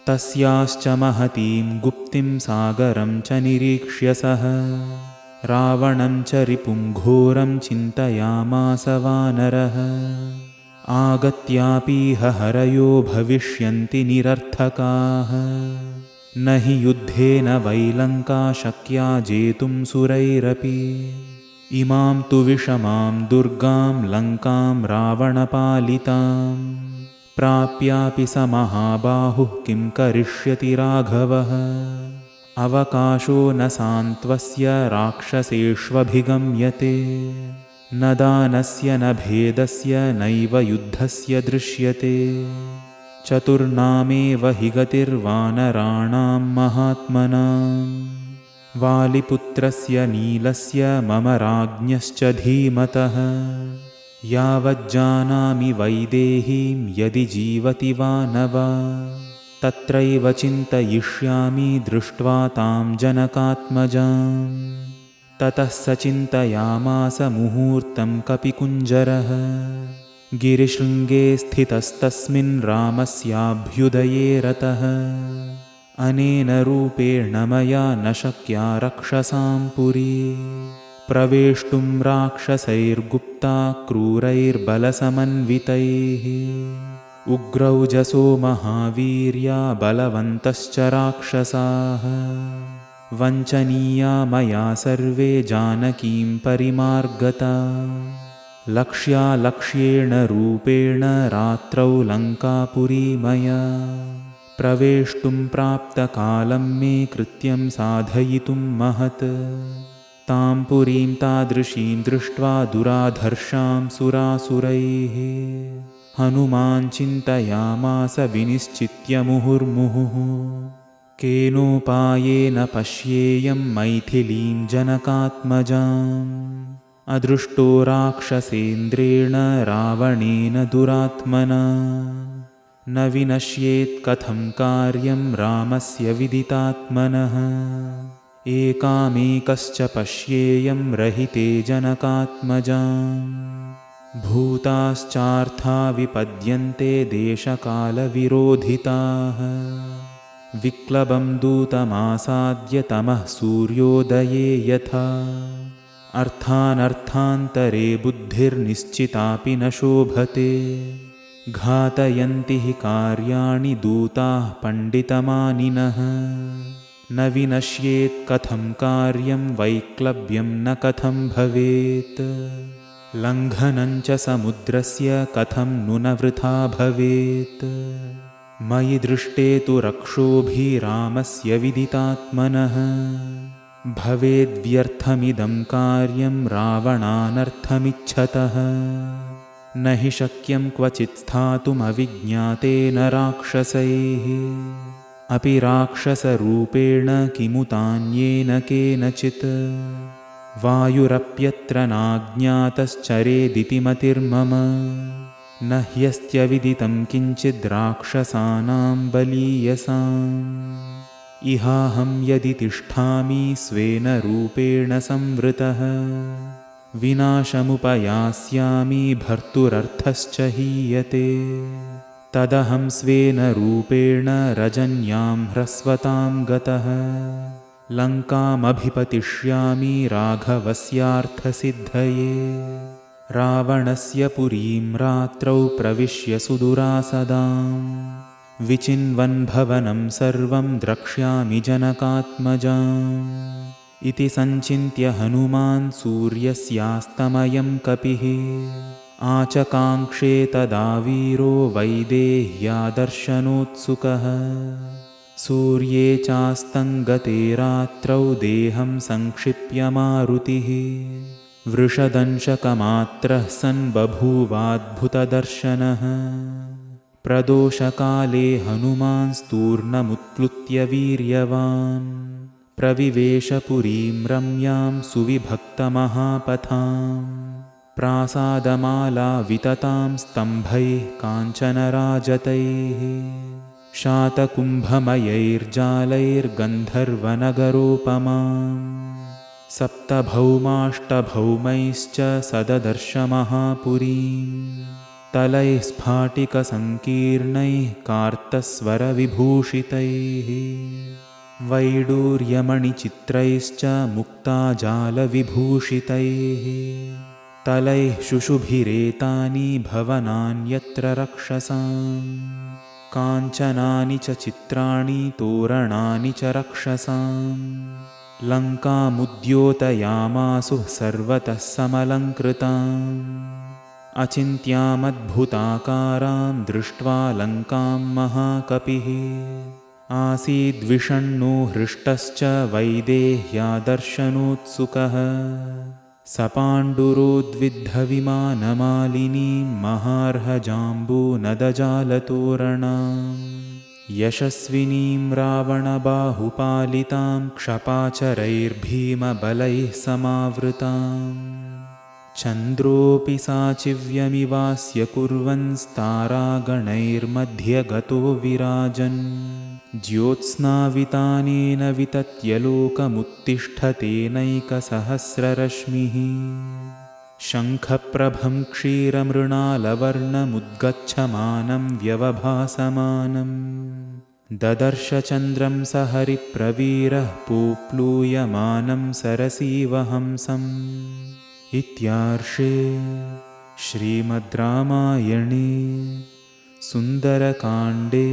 तस्याश्च महतीं गुप्तिं सागरं च निरीक्ष्य सः रावणं च रिपुं घोरं चिन्तयामास वानरः आगत्यापीह हरयो भविष्यन्ति निरर्थकाः न हि युद्धेन वै लङ्का शक्या जेतुं सुरैरपि इमां तु विषमां दुर्गां लङ्कां रावणपालितां प्राप्यापि स महाबाहुः किं करिष्यति राघवः अवकाशो न सान्त्वस्य राक्षसेष्वभिगम्यते न दानस्य न भेदस्य नैव युद्धस्य दृश्यते चतुर्नामेव हि गतिर्वानराणां महात्मनां वालिपुत्रस्य नीलस्य मम राज्ञश्च धीमतः यावज्जानामि वैदेहीं यदि जीवति वा न वा तत्रैव चिन्तयिष्यामि दृष्ट्वा तां जनकात्मजां। ततः स चिन्तयामास मुहूर्तं कपिकुञ्जरः गिरिशृङ्गे स्थितस्तस्मिन् रामस्याभ्युदये रतः अनेन रूपेण मया न शक्या रक्षसां पुरी प्रवेष्टुं राक्षसैर्गुप्ता क्रूरैर्बलसमन्वितैः उग्रौजसो महावीर्या बलवन्तश्च राक्षसाः वञ्चनीया मया सर्वे जानकीं परिमार्गता लक्ष्यालक्ष्येण रूपेण रात्रौ लङ्कापुरी मया प्रवेष्टुं प्राप्तकालं मे कृत्यं साधयितुं महत् तां पुरीं तादृशीं दृष्ट्वा दुराधर्षां सुरासुरैः हनुमान् चिन्तयामास विनिश्चित्य मुहुर्मुहुः केनोपायेन पश्येयं मैथिलीं जनकात्मजाम् अदृष्टो राक्षसेन्द्रेण रावणेन दुरात्मना न विनश्येत् कथं कार्यं रामस्य विदितात्मनः एकामेकश्च पश्येयं रहिते जनकात्मजाम् भूताश्चार्था विपद्यन्ते देशकालविरोधिताः विक्लबं दूतमासाद्य तमः सूर्योदये यथा अर्थानर्थान्तरे बुद्धिर्निश्चितापि न शोभते घातयन्ति हि कार्याणि दूताः पण्डितमानिनः न विनश्येत् कथं कार्यं वैक्लव्यं न कथं भवेत् लङ्घनं च समुद्रस्य कथं नु न वृथा भवेत् मयि दृष्टे तु रक्षोभिरामस्य विदितात्मनः भवेद्व्यर्थमिदं कार्यं रावणानर्थमिच्छतः न हि शक्यं क्वचित् स्थातुमविज्ञातेन राक्षसैः अपि राक्षसरूपेण किमुतान्येन केनचित् वायुरप्यत्र नाज्ञातश्चरेदिति मतिर्मम न ह्यस्त्यविदितं किञ्चिद् राक्षसानां बलीयसाम् इहाहं यदि तिष्ठामि स्वेन रूपेण संवृतः विनाशमुपयास्यामि भर्तुरर्थश्च हीयते तदहं स्वेन रूपेण रजन्यां ह्रस्वतां गतः लङ्कामभिपतिष्यामि राघवस्यार्थसिद्धये रावणस्य पुरीं रात्रौ प्रविश्य सुदुरासदाम् विचिन्वन् भवनं सर्वं द्रक्ष्यामि जनकात्मजाम् इति सञ्चिन्त्य हनुमान् सूर्यस्यास्तमयं कपिः आचकाङ्क्षे तदा वीरो वैदेह्यादर्शनोत्सुकः सूर्ये चास्तङ्गते रात्रौ देहं संक्षिप्य मारुतिः वृषदंशकमात्रः सन् बभूवाद्भुतदर्शनः प्रदोषकाले हनुमान्स्तूर्णमुत्प्लुत्य वीर्यवान् प्रविवेशपुरीं रम्यां सुविभक्तमहापथाम् प्रासादमाला विततां स्तम्भैः काञ्चनराजतैः शातकुम्भमयैर्जालैर्गन्धर्वनगरोपमाम् सप्तभौमाष्टभौमैश्च सददर्शमहापुरीम् तलैः स्फाटिकसङ्कीर्णैः कार्तस्वरविभूषितैः वैडूर्यमणिचित्रैश्च मुक्ताजालविभूषितैः तलैः शुशुभिरेतानि भवनान्यत्र रक्षसाम् काञ्चनानि च चित्राणि तोरणानि च रक्षसाम् लङ्कामुद्योतयामासुः सर्वतः समलङ्कृताम् अचिन्त्यामद्भुताकारां दृष्ट्वा लङ्कां महाकपिः आसीद्विषण्णो हृष्टश्च वैदेह्यादर्शनोत्सुकः सपाण्डुरोद्विद्धविमानमालिनीं महार्हजाम्बूनदजालतोरणाम् यशस्विनीं रावणबाहुपालितां क्षपाचरैर्भीमबलैः समावृताम् चन्द्रोऽपि साचिव्यमिवास्य कुर्वन्स्तारागणैर्मध्यगतो विराजन् ज्योत्स्नावितानेन वितत्यलोकमुत्तिष्ठतेनैकसहस्ररश्मिः शङ्खप्रभं क्षीरमृणालवर्णमुद्गच्छमानं व्यवभासमानम् ददर्श चन्द्रं स हरिप्रवीरः पूप्लूयमानं सरसीवहंसम् इत्यार्षे श्रीमद् रामायणे सुन्दरकाण्डे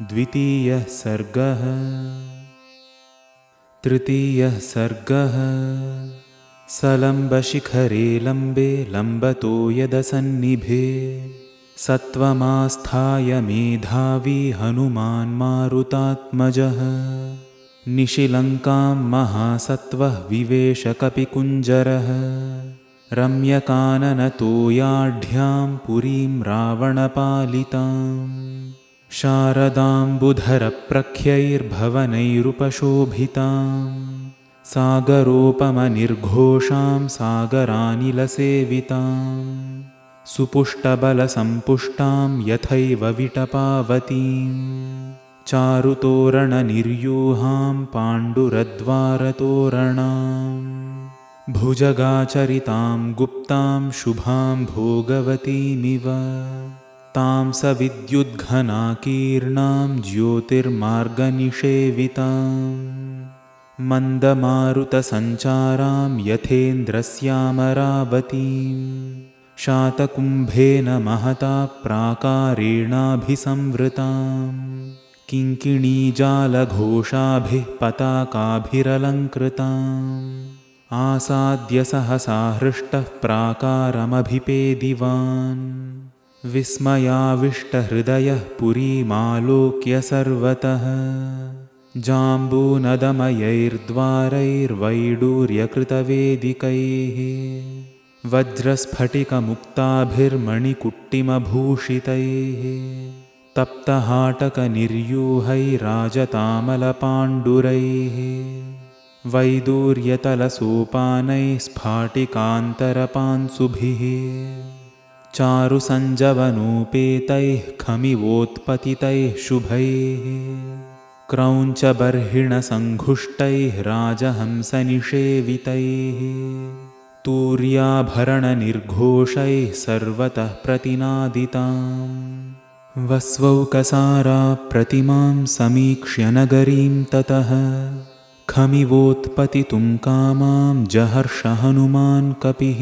द्वितीयः सर्गः। तृतीयः सर्गः। सलम्बशिखरे लम्बे लम्बतो यदसन्निभे सत्त्वमास्थाय मेधावी हनुमान् मारुतात्मजः निशिलङ्कां महासत्त्वः विवेश कपिकुञ्जरः रम्यकाननतोयाढ्यां पुरीं रावणपालिताम् शारदाम्बुधरप्रख्यैर्भवनैरुपशोभिताम् सागरोपमनिर्घोषां सागरानिलसेविताम् सुपुष्टबलसम्पुष्टां यथैव विटपावतीम् चारुतोरणनिर्यूहां पाण्डुरद्वारतोरणाम् भुजगाचरितां गुप्तां शुभां भोगवतीमिव तां सविद्युद्घनाकीर्णां ज्योतिर्मार्गनिषेविताम् मन्दमारुतसञ्चारां यथेन्द्रस्यामरावतीं शातकुम्भेन महता प्राकारेणाभिसंवृताम् किङ्किणीजालघोषाभिः पताकाभिरलङ्कृताम् आसाद्य सहसा हृष्टः प्राकारमभिपेदिवान् विस्मयाविष्टहृदयः पुरीमालोक्य सर्वतः जाम्बूनदमयैर्द्वारैर्वैडूर्यकृतवेदिकैः वज्रस्फटिकमुक्ताभिर्मणिकुट्टिमभूषितैः तप्तहाटकनिर्यूहैराजतामलपाण्डुरैः वैदूर्यतलसोपानैः स्फाटिकान्तरपांसुभिः चारुसञ्जवनोपेतैः खमिवोत्पतितैः शुभैः क्रौञ्चबर्हिणसङ्घुष्टैः राजहंसनिषेवितैः तूर्याभरणनिर्घोषैः सर्वतः प्रतिनादिताम् वस्वौकसारा प्रतिमां समीक्ष्य नगरीं ततः खमिवोत्पतितुं कामां जहर्ष हनुमान् कपिः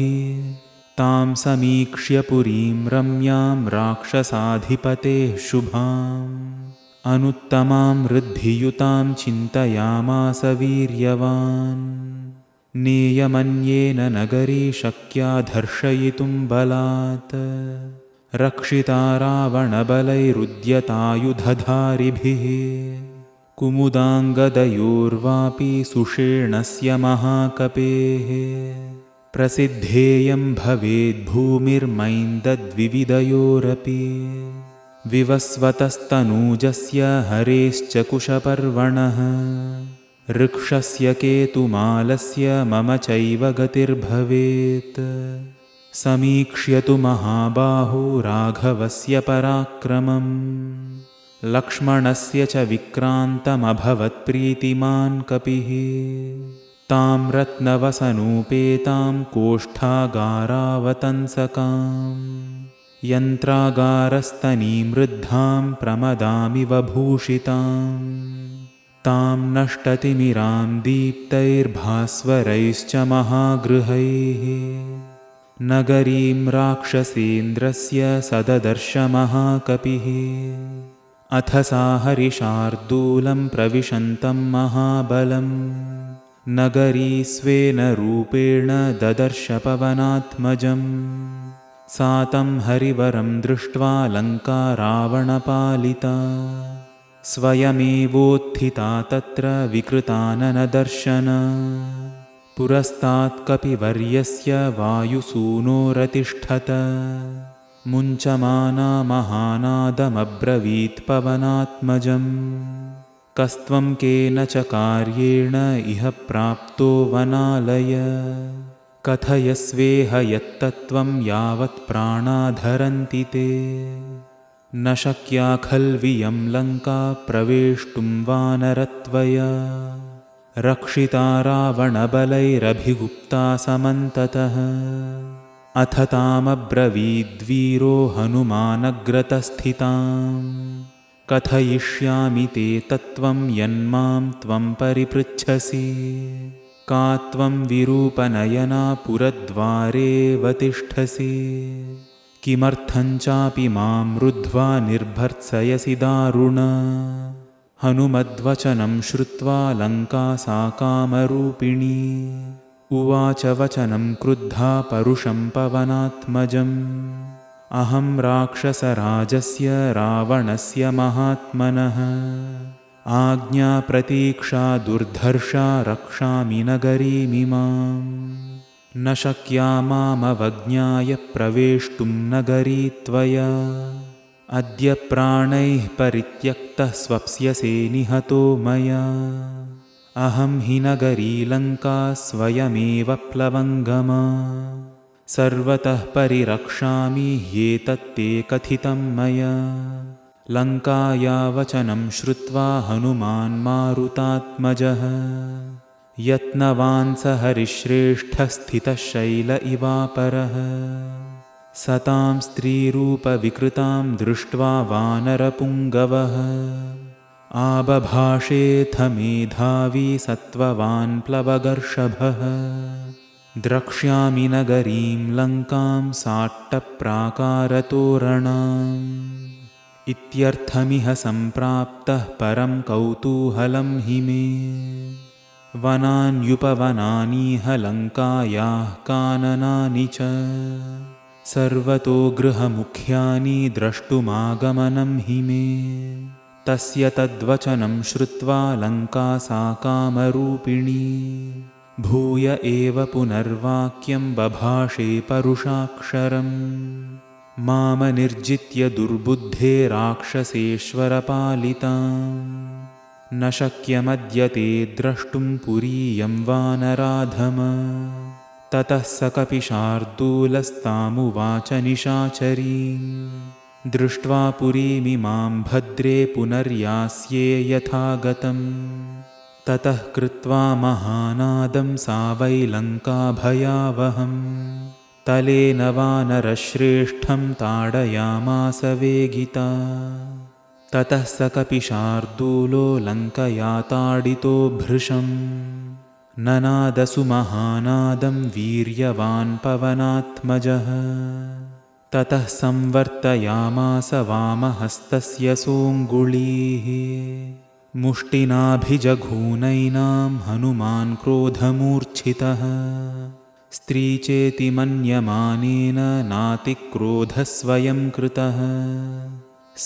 तां समीक्ष्य पुरीं रम्यां राक्षसाधिपतेः शुभाम् अनुत्तमां वृद्धियुतां चिन्तयामास वीर्यवान् नेयमन्येन नगरी शक्या दर्शयितुं बलात् रक्षिता रावणबलैरुद्यतायुधधारिभिः कुमुदाङ्गदयोर्वापि सुषेणस्य महाकपेः प्रसिद्धेयं भवेद्भूमिर्मैन्दद्विविधयोरपि विवस्वतस्तनूजस्य हरेश्च कुशपर्वणः ऋक्षस्य केतुमालस्य मम चैव गतिर्भवेत् समीक्ष्यतु महाबाहो राघवस्य पराक्रमम् लक्ष्मणस्य च विक्रान्तमभवत्प्रीतिमान् कपिः तां रत्नवसनोपेतां कोष्ठागारावतंसकाम् यन्त्रागारस्तनीमृद्धां प्रमदामिव भूषिताम् तां नष्टतिमिरां दीप्तैर्भास्वरैश्च महागृहैः नगरीं राक्षसेन्द्रस्य सददर्श महाकपिः अथ सा हरिशार्दूलं प्रविशन्तं महाबलं नगरी स्वेन रूपेण ददर्श पवनात्मजम् सा तं हरिवरं दृष्ट्वा लङ्का रावणपालिता स्वयमेवोत्थिता तत्र विकृताननदर्शना पुरस्तात् कपिवर्यस्य वायुसूनोरतिष्ठत मुञ्चमाना महानादमब्रवीत् पवनात्मजम् कस्त्वं केन च कार्येण इह प्राप्तो वनालय कथयस्वेह यत्तत्त्वं यावत् प्राणाधरन्ति ते न शक्या खल्वियं लङ्का प्रवेष्टुं वानरत्वया रक्षिता रावणबलैरभिगुप्ता समन्ततः अथ तामब्रवीद्वीरो हनुमानग्रतस्थिताम् कथयिष्यामि ते तत्त्वं यन्मां त्वं परिपृच्छसि का त्वं विरूपनयना पुरद्वारेव तिष्ठसि किमर्थं चापि मां रुद्ध्वा निर्भर्त्सयसि दारुण हनुमद्वचनं श्रुत्वा लङ्का सा कामरूपिणी उवाच वचनं क्रुद्धा परुषं पवनात्मजम् अहं राक्षसराजस्य रावणस्य महात्मनः आज्ञाप्रतीक्षा दुर्धर्षा रक्षामि नगरीमिमाम् न शक्या मामवज्ञाय प्रवेष्टुं नगरी त्वया अद्य प्राणैः परित्यक्तः स्वप्स्यसे निहतो मया अहं हि नगरी लङ्का स्वयमेव प्लवङ्गमा सर्वतः परिरक्षामि ह्येतत्ते कथितं मया लङ्काया वचनं श्रुत्वा हनुमान् मारुतात्मजः यत्नवान् स हरिश्रेष्ठः स्थितः शैल इवापरः सतां स्त्रीरूपविकृतां दृष्ट्वा वानरपुङ्गवः आबभाषेऽथ मेधावी सत्त्ववान् प्लवगर्षभः द्रक्ष्यामि नगरीं लङ्कां साट्टप्राकारतोरणाम् इत्यर्थमिह सम्प्राप्तः परं कौतूहलं हि मे वनान्युपवनानीह लङ्कायाः काननानि च सर्वतो गृहमुख्यानि द्रष्टुमागमनं हि मे तस्य तद्वचनं श्रुत्वा लङ्का सा कामरूपिणी भूय एव पुनर्वाक्यं बभाषे परुषाक्षरम् मामनिर्जित्य दुर्बुद्धे राक्षसेश्वरपालिताम् न शक्यमद्य ते द्रष्टुं पुरीयं वानराधम ततः स कपिशार्दूलस्तामुवाच निशाचरीं दृष्ट्वा पुरीमिमां भद्रे पुनर्यास्ये यथागतम् ततः कृत्वा महानादं सा वै लङ्का भयावहम् तलेन वानरश्रेष्ठं ताडयामास वेगिता ततः स कपिशार्दूलो लङ्कया ताडितो भृशम् ननादसु महानादं वीर्यवान् पवनात्मजः ततः संवर्तयामास वामहस्तस्य सोऽङ्गुलीः मुष्टिनाभिजघूनैनां हनुमान् क्रोधमूर्च्छितः स्त्री चेति मन्यमानेन नातिक्रोधः स्वयं कृतः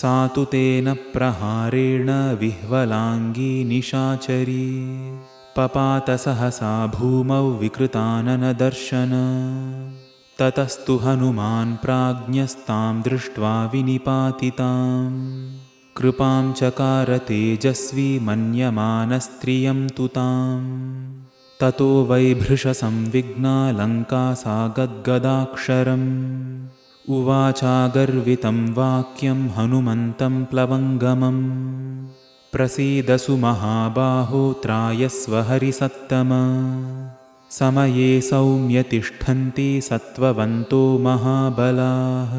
सा तु तेन प्रहारेण विह्वलाङ्गी निशाचरी पपात सहसा भूमौ विकृताननदर्शन ततस्तु हनुमान् प्राज्ञस्तां दृष्ट्वा विनिपातिताम् कृपां चकार तेजस्वी मन्यमानस्त्रियं तु ताम् ततो वै भृशसंविघ्ना लङ्का सा गद्गदाक्षरम् उवाचागर्वितं वाक्यं हनुमन्तं प्लवङ्गमम् प्रसीदसु महाबाहो त्रायस्व हरिसत्तम समये सौम्य तिष्ठन्ति सत्त्ववन्तो महाबलाः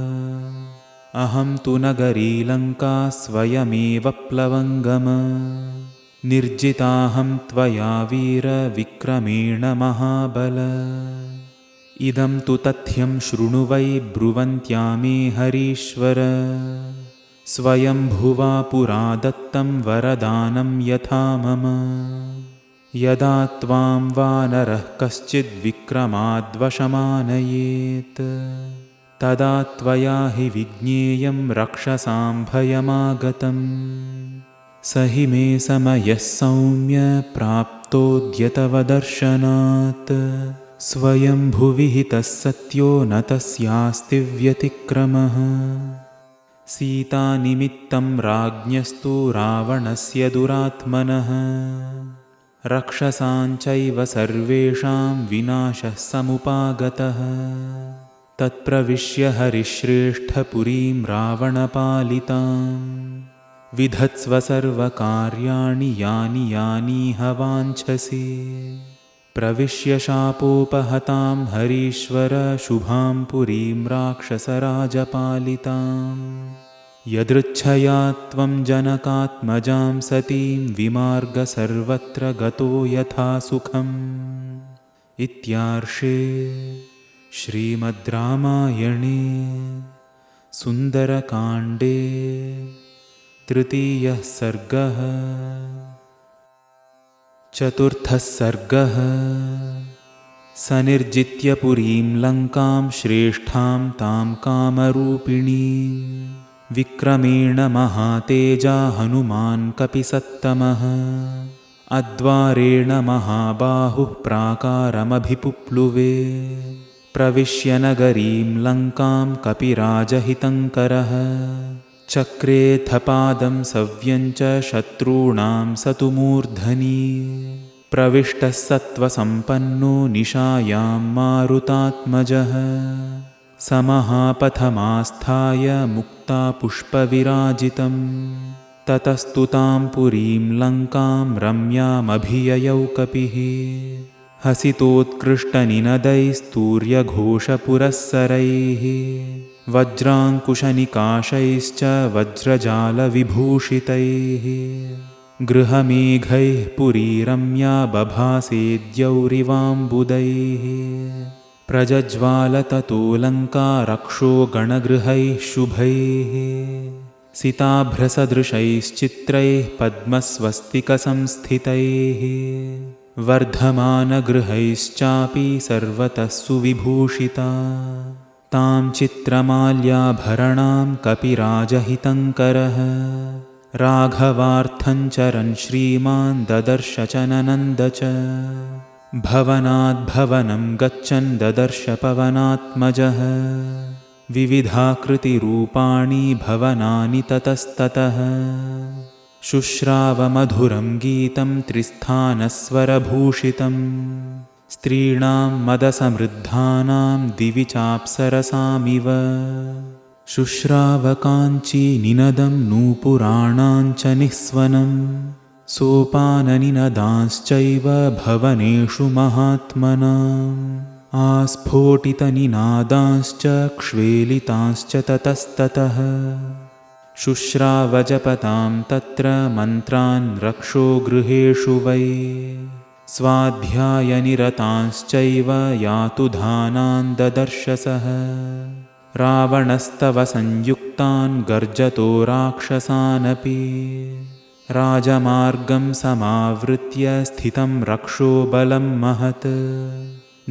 अहं तु नगरी लङ्का स्वयमेव प्लवङ्गम निर्जिताहं त्वया वीर विक्रमेण महाबल इदं तु तथ्यं शृणु वै ब्रुवन्त्या मे हरीश्वर स्वयंभुवा पुरा दत्तं वरदानं यथा मम यदा त्वां वानरः कश्चिद्विक्रमाद्वशमानयेत् तदा त्वया हि विज्ञेयं रक्षसां भयमागतम् स हि मे समयः सौम्य प्राप्तोऽद्यतवदर्शनात् स्वयंभुविहितः सत्यो न तस्यास्ति व्यतिक्रमः सीतानिमित्तं राज्ञस्तु रावणस्य दुरात्मनः रक्षसाञ्चैव सर्वेषां विनाशः समुपागतः तत्प्रविश्य हरिश्रेष्ठपुरीं रावणपालिताम् विधत्स्व सर्वकार्याणि यानि यानीह वाञ्छसि प्रविश्य शापोपहतां हरीश्वर शुभां पुरीं राक्षसराजपालिताम् यदृच्छया त्वं जनकात्मजां सतीं विमार्ग सर्वत्र गतो यथा सुखम् इत्यार्षे श्रीमद् रामायणे सुन्दरकाण्डे तृतीयः सर्गः चतुर्थः सर्गः सनिर्जित्य पुरीं लङ्कां श्रेष्ठां तां कामरूपिणीं विक्रमेण महातेजा हनुमान् कपिसत्तमः अद्वारेण महाबाहुः प्राकारमभिपुप्लुवे प्रविश्य नगरीं लङ्कां कपिराजहितङ्करः चक्रेऽथ पादं सव्यं च शत्रूणां सतु मूर्धनि प्रविष्टः सत्त्वसम्पन्नो निशायां मारुतात्मजः समहापथमास्थाय मुक्तापुष्पविराजितं ततस्तु तां पुरीं लङ्कां रम्यामभिययौ कपिः हसितोत्कृष्टनिनदैस्तूर्यघोषपुरःसरैः वज्राङ्कुशनिकाशैश्च वज्रजालविभूषितैः गृहमेघैः पुरी रम्या बभासेद्यौरिवाम्बुदैः प्रजज्वाल ततो लङ्का रक्षो गणगृहैः शुभैः सिताभ्रसदृशैश्चित्रैः पद्मस्वस्तिकसंस्थितैः वर्धमानगृहैश्चापि सर्वतः सुविभूषिता तां चित्रमाल्याभरणां कपिराजहितङ्करः राघवार्थं चरन् श्रीमान् ददर्श च ननन्द च भवनाद्भवनं गच्छन् ददर्श पवनात्मजः विविधाकृतिरूपाणि भवनानि ततस्ततः शुश्रावमधुरं गीतं त्रिस्थानस्वरभूषितम् स्त्रीणां मदसमृद्धानां दिवि चाप्सरसामिव शुश्रावकाञ्चीनिनदं नूपुराणां च निःस्वनं सोपाननिनदांश्चैव भवनेषु महात्मनाम् आस्फोटितनिनादांश्च क्ष्वेलितांश्च ततस्ततः शुश्रावजपतां तत्र मन्त्रान् रक्षो गृहेषु वै स्वाध्यायनिरतांश्चैव यातुधानान् ददर्शसः रावणस्तव संयुक्तान् गर्जतो राक्षसानपि राजमार्गं समावृत्य स्थितं रक्षो बलं महत्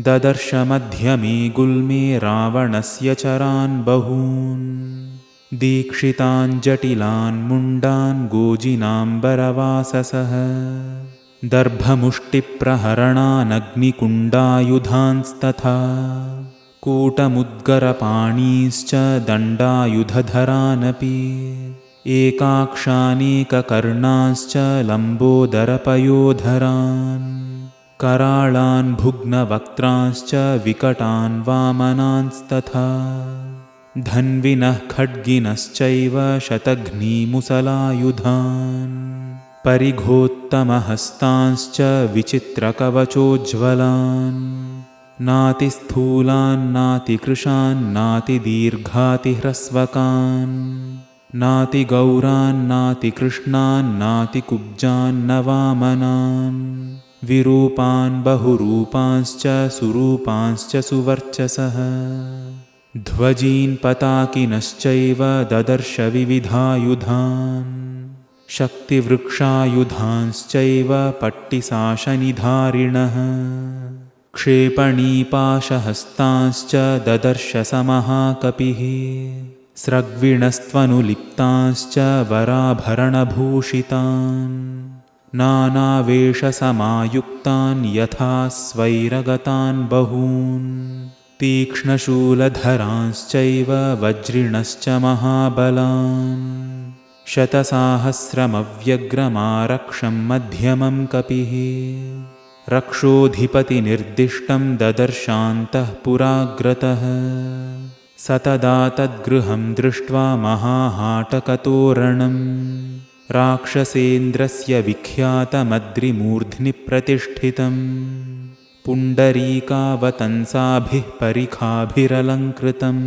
ददर्श मध्यमे गुल्मे रावणस्य चरान् बहून् दीक्षितान् जटिलान् मुण्डान् गोजिनाम्बरवाससः दर्भमुष्टिप्रहरणानग्निकुण्डायुधांस्तथा कूटमुद्गरपाणीश्च दण्डायुधधरानपि एकाक्षानेककर्णांश्च लम्बोदरपयोधरान् कराळान् भुग्नवक्त्रांश्च विकटान् वामनांस्तथा धन्विनः खड्गिनश्चैव शतघ्नीमुसलायुधान् परिघोत्तमहस्तांश्च विचित्रकवचोज्ज्वलान् नातिस्थूलान् नातिकृशान् नातिदीर्घातिह्रस्वकान् नातिगौरान् नातिकृष्णान् नातिकुब्जान् न वामनान् विरूपान् बहुरूपांश्च सुरूपांश्च सुवर्चसः ध्वजीन् पताकिनश्चैव ददर्श विविधायुधान् शक्तिवृक्षायुधांश्चैव पट्टिसाशनिधारिणः क्षेपणीपाशहस्तांश्च ददर्श समहाकपिः स्रग्विणस्त्वनुलिप्तांश्च वराभरणभूषितान् नानावेशसमायुक्तान् यथा स्वैरगतान् बहून् तीक्ष्णशूलधरांश्चैव वज्रिणश्च महाबलान् शतसाहस्रमव्यग्रमारक्षं मध्यमं कपिः रक्षोऽधिपतिनिर्दिष्टं ददर्शान्तः पुराग्रतः स तदा तद्गृहं दृष्ट्वा महाहाटकतोरणं राक्षसेन्द्रस्य विख्यातमद्रिमूर्ध्नि प्रतिष्ठितं पुण्डरीकावतंसाभिः परिखाभिरलङ्कृतं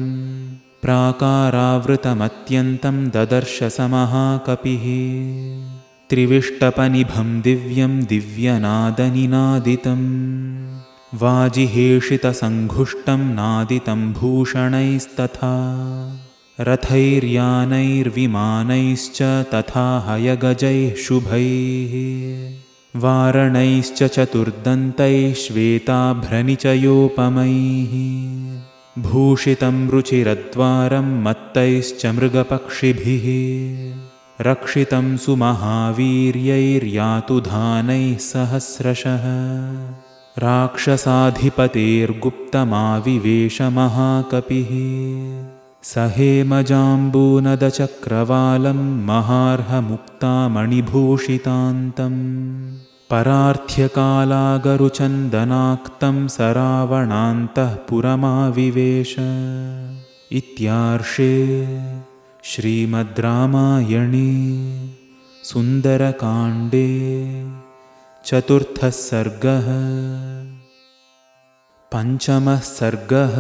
प्राकारावृतमत्यन्तं ददर्श स महाकपिः त्रिविष्टपनिभं दिव्यं दिव्यनादनिनादितं वाजिहेषितसङ्घुष्टं नादितं भूषणैस्तथा रथैर्यानैर्विमानैश्च तथा हयगजैः शुभैः वारणैश्च चतुर्दन्तैः श्वेताभ्रनिचयोपमैः भूषितं रुचिरद्वारं मत्तैश्च मृगपक्षिभिः रक्षितं सुमहावीर्यैर्यातुधानैः सहस्रशः राक्षसाधिपतेर्गुप्तमाविवेश महाकपिः स हेमजाम्बूनदचक्रवालं महार्हमुक्तामणिभूषितान्तं परार्थ्यकालागरुचन्दनाक्तं स रावणान्तःपुरमाविवेश। इत्यार्षे श्रीमद् रामायणे सुन्दरकाण्डे चतुर्थः सर्गः। पञ्चमः सर्गः।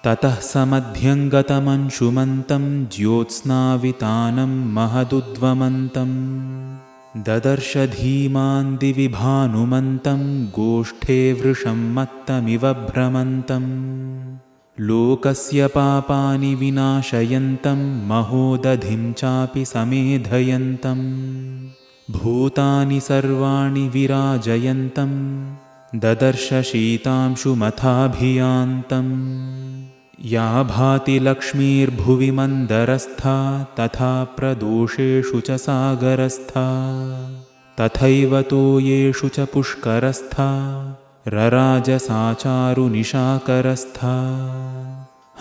ततः समध्यङ्गतमंशुमन्तं ज्योत्स्नावितानं महदुद्वमन्तं ददर्श धीमान् दिवि भानुमन्तं गोष्ठे वृषं मत्तमिव भ्रमन्तं लोकस्य पापानि विनाशयन्तं महोदधिं चापि समेधयन्तं भूतानि सर्वाणि विराजयन्तं ददर्श शीतांशुमथाभियान्तं या भाति लक्ष्मीर्भुवि मन्दरस्था तथा प्रदोषेषु च सागरस्था तथैव तोयेषु च पुष्करस्था रराजसा चारुनिशाकरस्था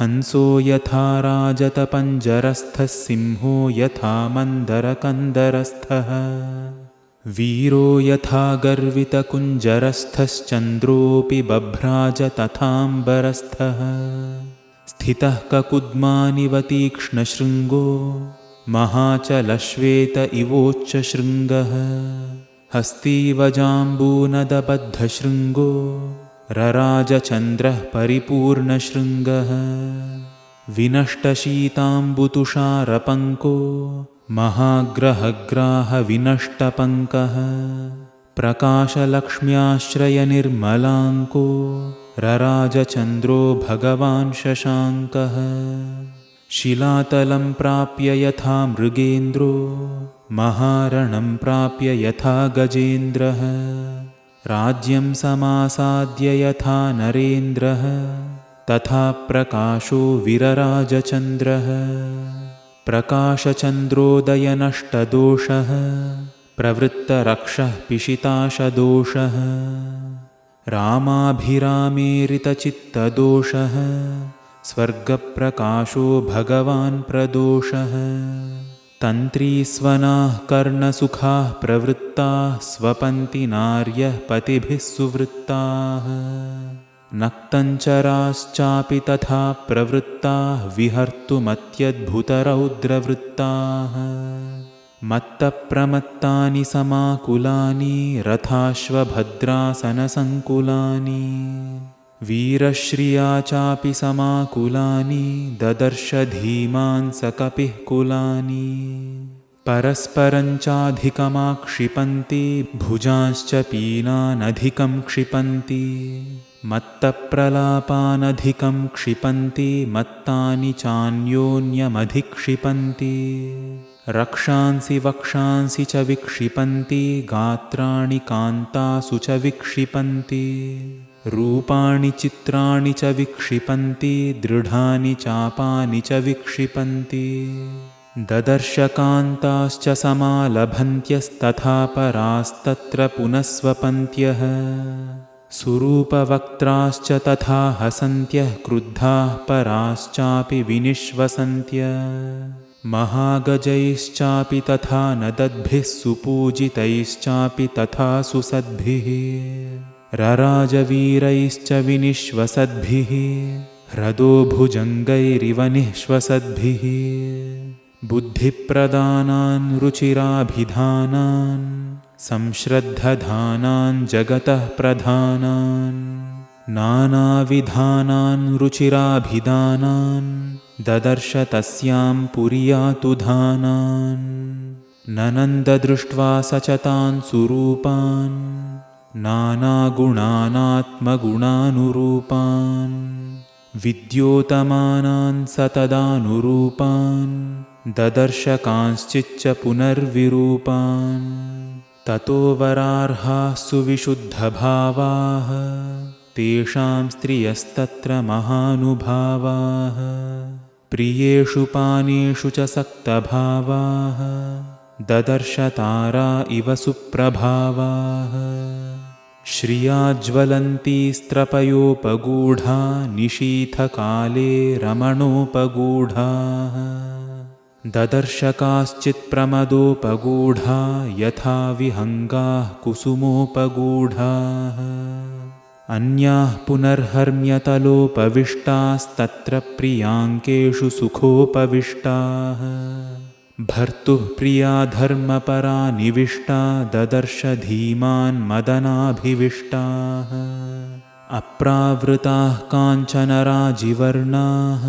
हंसो यथा राजतपञ्जरस्थः सिंहो यथा मन्दरकन्दरस्थः वीरो यथा गर्वितकुञ्जरस्थश्चन्द्रोऽपि बभ्राज तथाम्बरस्थः स्थितः ककुद्मानिव तीक्ष्णशृङ्गो महाचलश्वेत इवोच्चशृङ्गः हस्तीव जाम्बूनदबद्धशृङ्गो रराजचन्द्रः परिपूर्णशृङ्गः विनष्टशीताम्बुतुषारपङ्को महाग्रहग्राहविनष्टपङ्कः प्रकाशलक्ष्म्याश्रयनिर्मलाङ्को रराजचन्द्रो भगवान् शशाङ्कः शिलातलं प्राप्य यथा मृगेन्द्रो महारणं प्राप्य यथा गजेन्द्रः राज्यं समासाद्य यथा नरेन्द्रः तथा प्रकाशो विरराजचन्द्रः प्रकाशचन्द्रोदयनष्टदोषः प्रवृत्तरक्षः पिशिताशदोषः रामाभिरामेरितचित्तदोषः स्वर्गप्रकाशो भगवान् प्रदोषः तन्त्रीस्वनाः कर्णसुखाः प्रवृत्ताः स्वपन्ति नार्यः पतिभिः सुवृत्ताः नक्तञ्चराश्चापि तथा प्रवृत्ताः विहर्तुमत्यद्भुतरौद्रवृत्ताः मत्तप्रमत्तानि समाकुलानि रथाश्वभद्रासनसङ्कुलानि वीरश्रिया चापि समाकुलानि ददर्श धीमान् स कपिः कुलानि परस्परं चाधिकमाक्षिपन्ति भुजांश्च पीनानधिकं क्षिपन्ति मत्तप्रलापानधिकं क्षिपन्ति मत्तानि चान्योन्यमधिक्षिपन्ति रक्षांसि वक्षांसि च विक्षिपन्ति गात्राणि कान्तासु च विक्षिपन्ति रूपाणि चित्राणि च विक्षिपन्ति दृढानि चापानि च विक्षिपन्ति ददर्शकान्ताश्च समालभन्त्यस्तथा परास्तत्र पुनः स्वपन्त्यः सुरूपवक्त्राश्च तथा हसन्त्यः क्रुद्धाः पराश्चापि विनिश्वसन्त्यः महागजैश्चापि तथा नदद्भिः सुपूजितैश्चापि तथा सुसद्भिः रराजवीरैश्च विनिश्वसद्भिः ह्रदो भुजङ्गैरिव निःश्वसद्भिः बुद्धिप्रदानान् रुचिराभिधानान् संश्रद्धधानान् जगतः प्रधानान् नानाविधानान् रुचिराभिधानान् ददर्श तस्यां पुर्यातुधानान् ननन्ददृष्ट्वा स च तान् सुरूपान् नानागुणानात्मगुणानुरूपान् विद्योतमानान् स तदानुरूपान् ददर्शकांश्चिच्च पुनर्विरूपान् ततो वरार्हाः सुविशुद्धभावाः तेषां स्त्रियस्तत्र महानुभावाः प्रियेषु पानेषु च सक्तभावाः ददर्श तारा इव सुप्रभावाः श्रियाज्वलन्तीस्त्रपयोपगूढा निशीथकाले रमणोपगूढाः ददर्शकाश्चित्प्रमदोपगूढा यथा विहङ्गाः कुसुमोपगूढाः अन्याः पुनर्हर्म्यतलोपविष्टास्तत्र प्रियाङ्केषु सुखोपविष्टाः भर्तुः प्रिया धर्मपरा निविष्टा ददर्श धीमान् मदनाभिविष्टाः अप्रावृताः काञ्चनराजिवर्णाः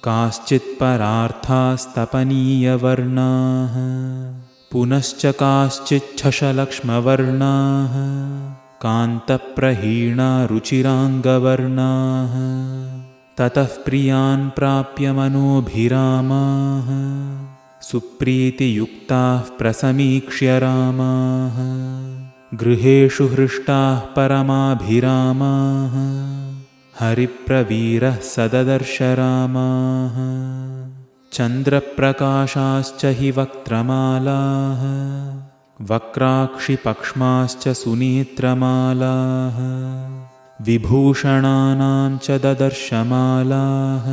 काश्चित्परार्थास्तपनीयवर्णाः पुनश्च काश्चिच्छशलक्ष्मवर्णाः कान्तप्रहीणा रुचिराङ्गवर्णाः ततः प्रियान् प्राप्य मनोभिरामाः सुप्रीतियुक्ताः प्रसमीक्ष्य रामाः गृहेषु हृष्टाः परमाभिरामाः हरिप्रवीरः सददर्श रामाः चन्द्रप्रकाशाश्च हि वक्त्रमालाः वक्राक्षिपक्ष्माश्च सुनेत्रमालाः विभूषणानां च ददर्शमालाः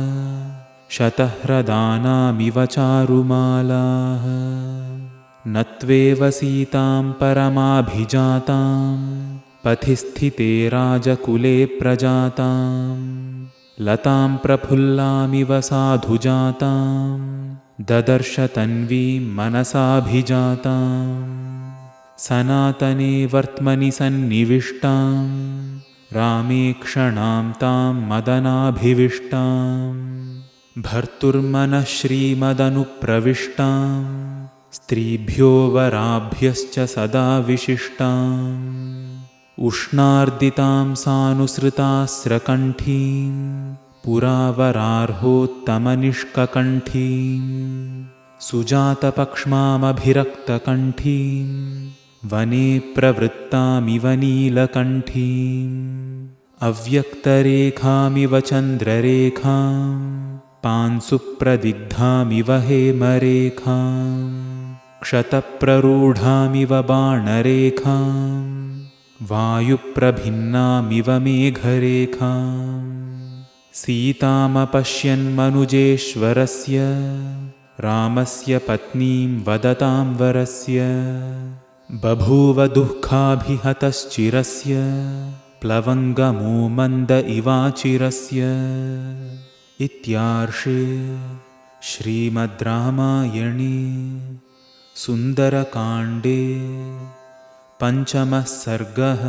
शतह्रदानामिव चारुमालाः नत्वेव सीतां परमाभिजातां पथि स्थिते राजकुले प्रजातां लतां प्रफुल्लामिव साधुजातां ददर्श तन्वीं मनसाभिजातां सनातने वर्त्मनि सन्निविष्टां रामे क्षणां तां मदनाभिविष्टां भर्तुर्मनः श्रीमदनुप्रविष्टां स्त्रीभ्यो वराभ्यश्च सदा विशिष्टाम् उष्णार्दितां सानुसृतास्रकण्ठीं पुरावरार्होत्तमनिष्ककण्ठीं सुजातपक्ष्मामभिरक्तकण्ठीं वने प्रवृत्तामिव नीलकण्ठीम् अव्यक्तरेखामिव चन्द्ररेखां पांसुप्रदिग्धामिव हेमरेखां क्षतप्ररूढामिव बाणरेखां वायुप्रभिन्नामिव मेघरेखां सीतामपश्यन्मनुजेश्वरस्य रामस्य पत्नीं वदतां वरस्य बभूव दुःखाभिहतश्चिरस्य प्लवङ्गमो मन्द इवाचिरस्य इत्यार्षे श्रीमद् रामायणे सुन्दरकाण्डे 5मः सर्गः।